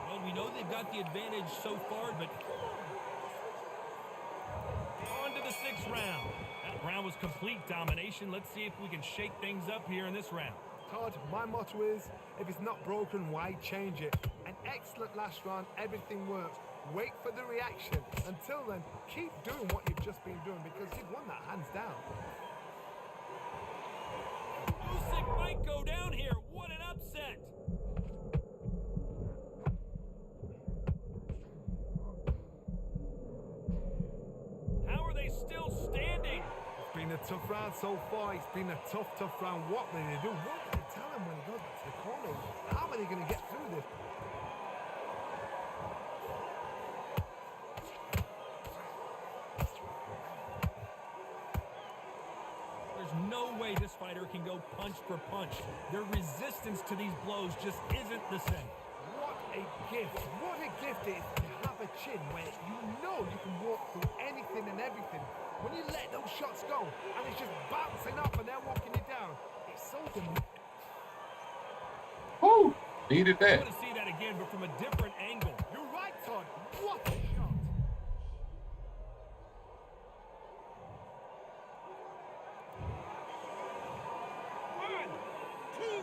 Well, we know they've got the advantage so far, but on to the 6th round. That round was complete domination. Let's see if we can shake things up here in this round.
Todd, my motto is, if it's not broken, why change it? An excellent last round, everything works. Wait for the reaction. Until then, keep doing what you've just been doing because you've won that hands down.
Usyk might go down here. What an upset. How are they still standing?
It's been a tough round so far. It's been a tough round. What will they do? What will they tell him when he goes back to the corner? How are they going to get through this?
fighter can go punch for punch. Their resistance to these blows just isn't the same.
What a gift. What a gift it is to have a chin where you know you can walk through anything and everything. When you let those shots go and it's just bouncing up and they're walking you down, it's so demanding.
Woo! Needed
I
that.
want to see that again, but from a different angle.
You're right, Todd. What a shot.
One, two,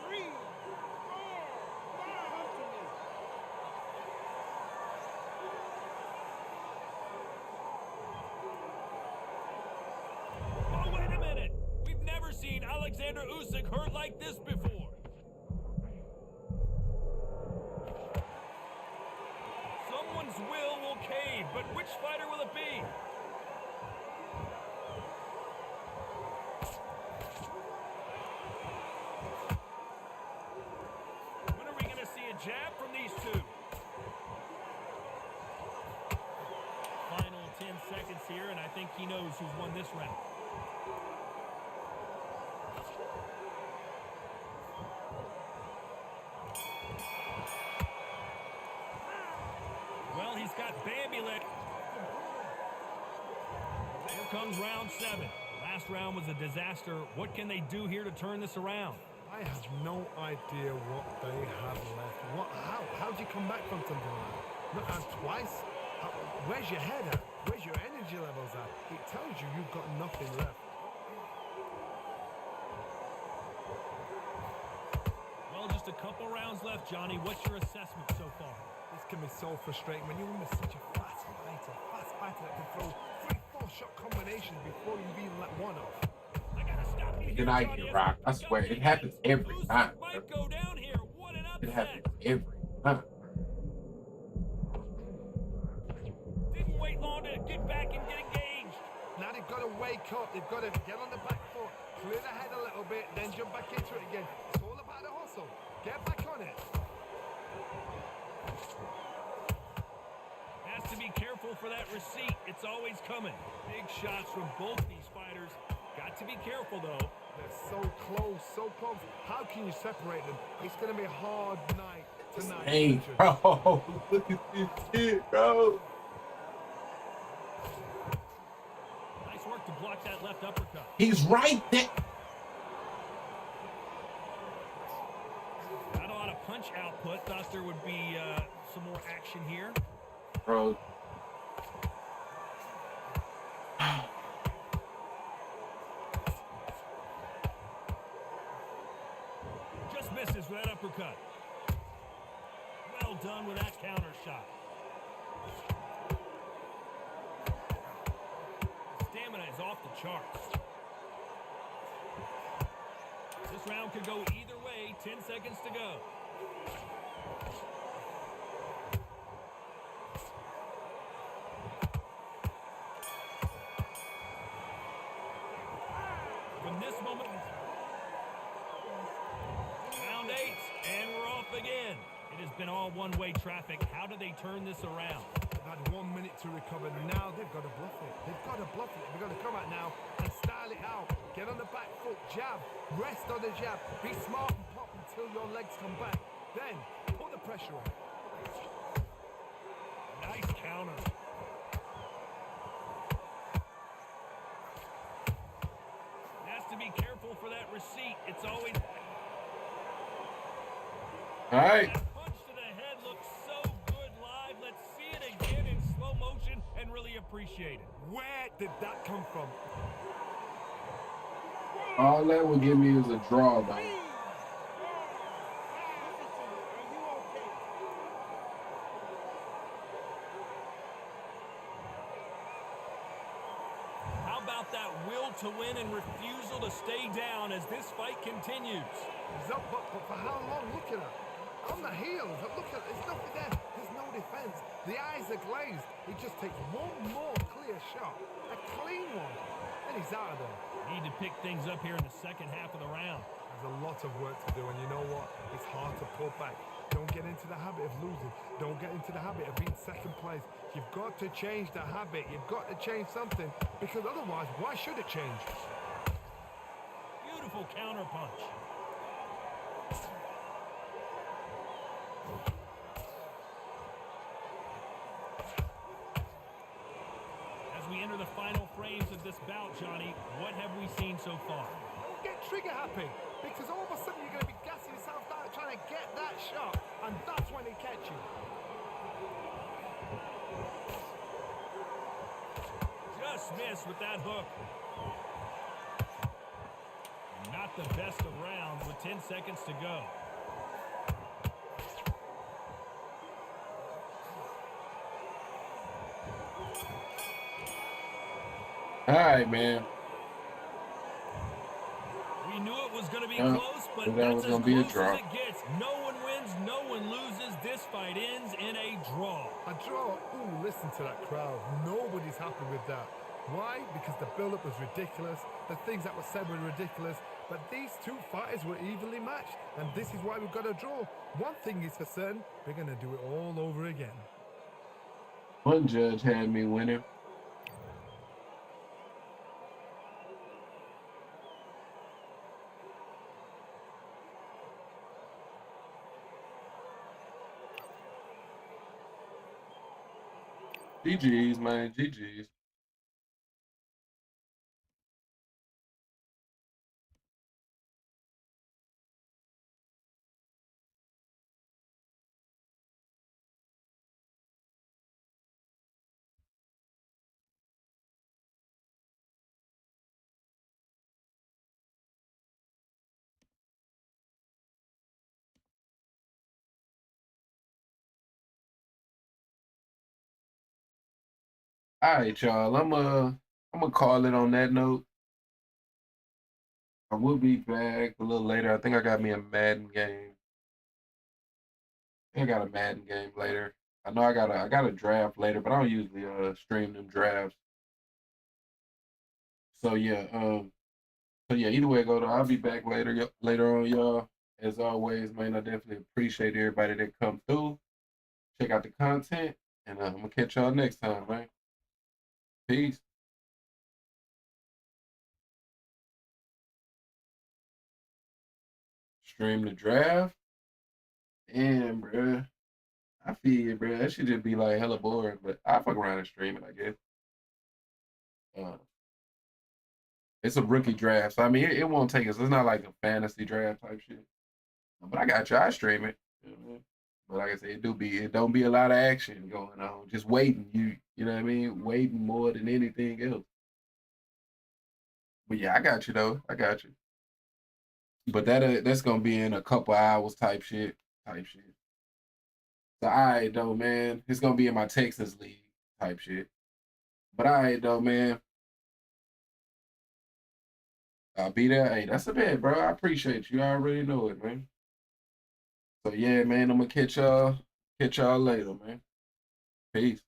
three, four, five.
Oh, wait a minute. We've never seen Alexander Usyk hurt like this before. Someone's will cave, but which fighter will it be? When are we going to see a jab from these two? Final 10 seconds here, and I think he knows who's won this round. Well, he's got Bambi leg. Here comes round 7. Last round was a disaster. What can they do here to turn this around?
I have no idea what they have left. How do you come back from something like that? Not twice? Where's your head at? Where's your energy levels at? It tells you you've got nothing left.
Well, just a couple rounds left, Johnny. What's your assessment so far?
This can be so frustrating when you're under such a fast fighter that can throw 3-4 shot combinations before you've even let one off.
I gotta stop you here,
Good night,
Johnny.
you rock. I swear, it happens every
Usyk
time.
might go down here. What an
It
upset.
happens every time.
Didn't wait long to get back and get engaged.
Now they've got to wake up. They've got to get on the back foot, clear the head a little bit, then jump back into it again. It's all about the hustle. Get back on it.
Has to be careful for that receipt. It's always coming. Big shots from both these fighters. Got to be careful, though.
They're so close, so close. How can you separate them? It's going to be a hard night tonight.
Hey, bro. Look at this shit, bro.
Nice work to block that left uppercut.
He's right there.
Not a lot of punch output. Thought there would be some more action here.
Bro.
Just misses with that uppercut. Well done with that counter shot. Stamina is off the charts. This round could go either way. 10 seconds to go. From this moment, round 8, and we're off again. It has been all one-way traffic. How do they turn this around?
They've had 1 minute to recover. Now they've got to bluff it. They've got to bluff it. They've got to come out now and style it out. Get on the back foot, jab, rest on the jab. Be smart and pop until your legs come back. Then put the pressure on.
Nice counter. Has to be careful for that receipt. It's always...
All right.
That punch to the head looks so good live. Let's see it again in slow motion and really appreciate it.
Where did that come from?
All that will give me is a draw, though.
How about that will to win and refusal to stay down as this fight continues?
He's up, but for how long? Look at her. On the heels. Look at it. There's nothing there. There's no defense. The eyes are glazed. He just takes one more clear shot. A clean one. And he's out of there.
Need to pick things up here in the second half of the round.
There's a lot of work to do, and you know what? It's hard to pull back. Don't get into the habit of losing. Don't get into the habit of being second place. You've got to change the habit. You've got to change something, because otherwise, why should it change?
Beautiful powerful counterpunch. As we enter the final frames of this bout, Johnny, what have we seen so far?
Don't get trigger happy, because all of a sudden you're going to be gassing yourself out trying to get that shot, and that's when they catch you.
Just missed with that hook. Not the best of rounds with 10 seconds to go.
All right, man.
We knew it was going to be close, but
that
that's
was
as
gonna be a
close
draw.
as it gets. No one wins, no one loses. This fight ends in a draw.
A draw? Ooh, listen to that crowd. Nobody's happy with that. Why? Because the build-up was ridiculous. The things that were said were ridiculous. But these two fighters were evenly matched, and this is why we've got a draw. One thing is for certain, we're going to do it all over again.
One judge had me winning. GG's, man. GG's. All right, y'all. I'm gonna call it on that note. I will be back a little later. I think I got me a Madden game. I got a Madden game later. I know I got a draft later, but I don't usually stream them drafts. So yeah, either way it go, I'll be back later on, y'all. As always, man, I definitely appreciate everybody that come through. Check out the content, and I'm gonna catch y'all next time, man. Peace. Stream the draft. And, bruh, I feel it, bruh. That should just be like hella boring, but I fuck around and stream it, I guess. It's a rookie draft, so I mean, it won't take us. It's not like a fantasy draft type shit. But I got you. I stream it. You know what I mean? But like I said, it don't be a lot of action going on. Just waiting. You know what I mean? Waiting more than anything else. But yeah, I got you though. I got you. But that's gonna be in a couple hours type shit. So all right though, man. It's gonna be in my Texas league type shit. But all right though, man. I'll be there. Hey, that's a bet, bro. I appreciate you. I already know it, man. So yeah, man, I'm gonna catch y'all later, man. Peace.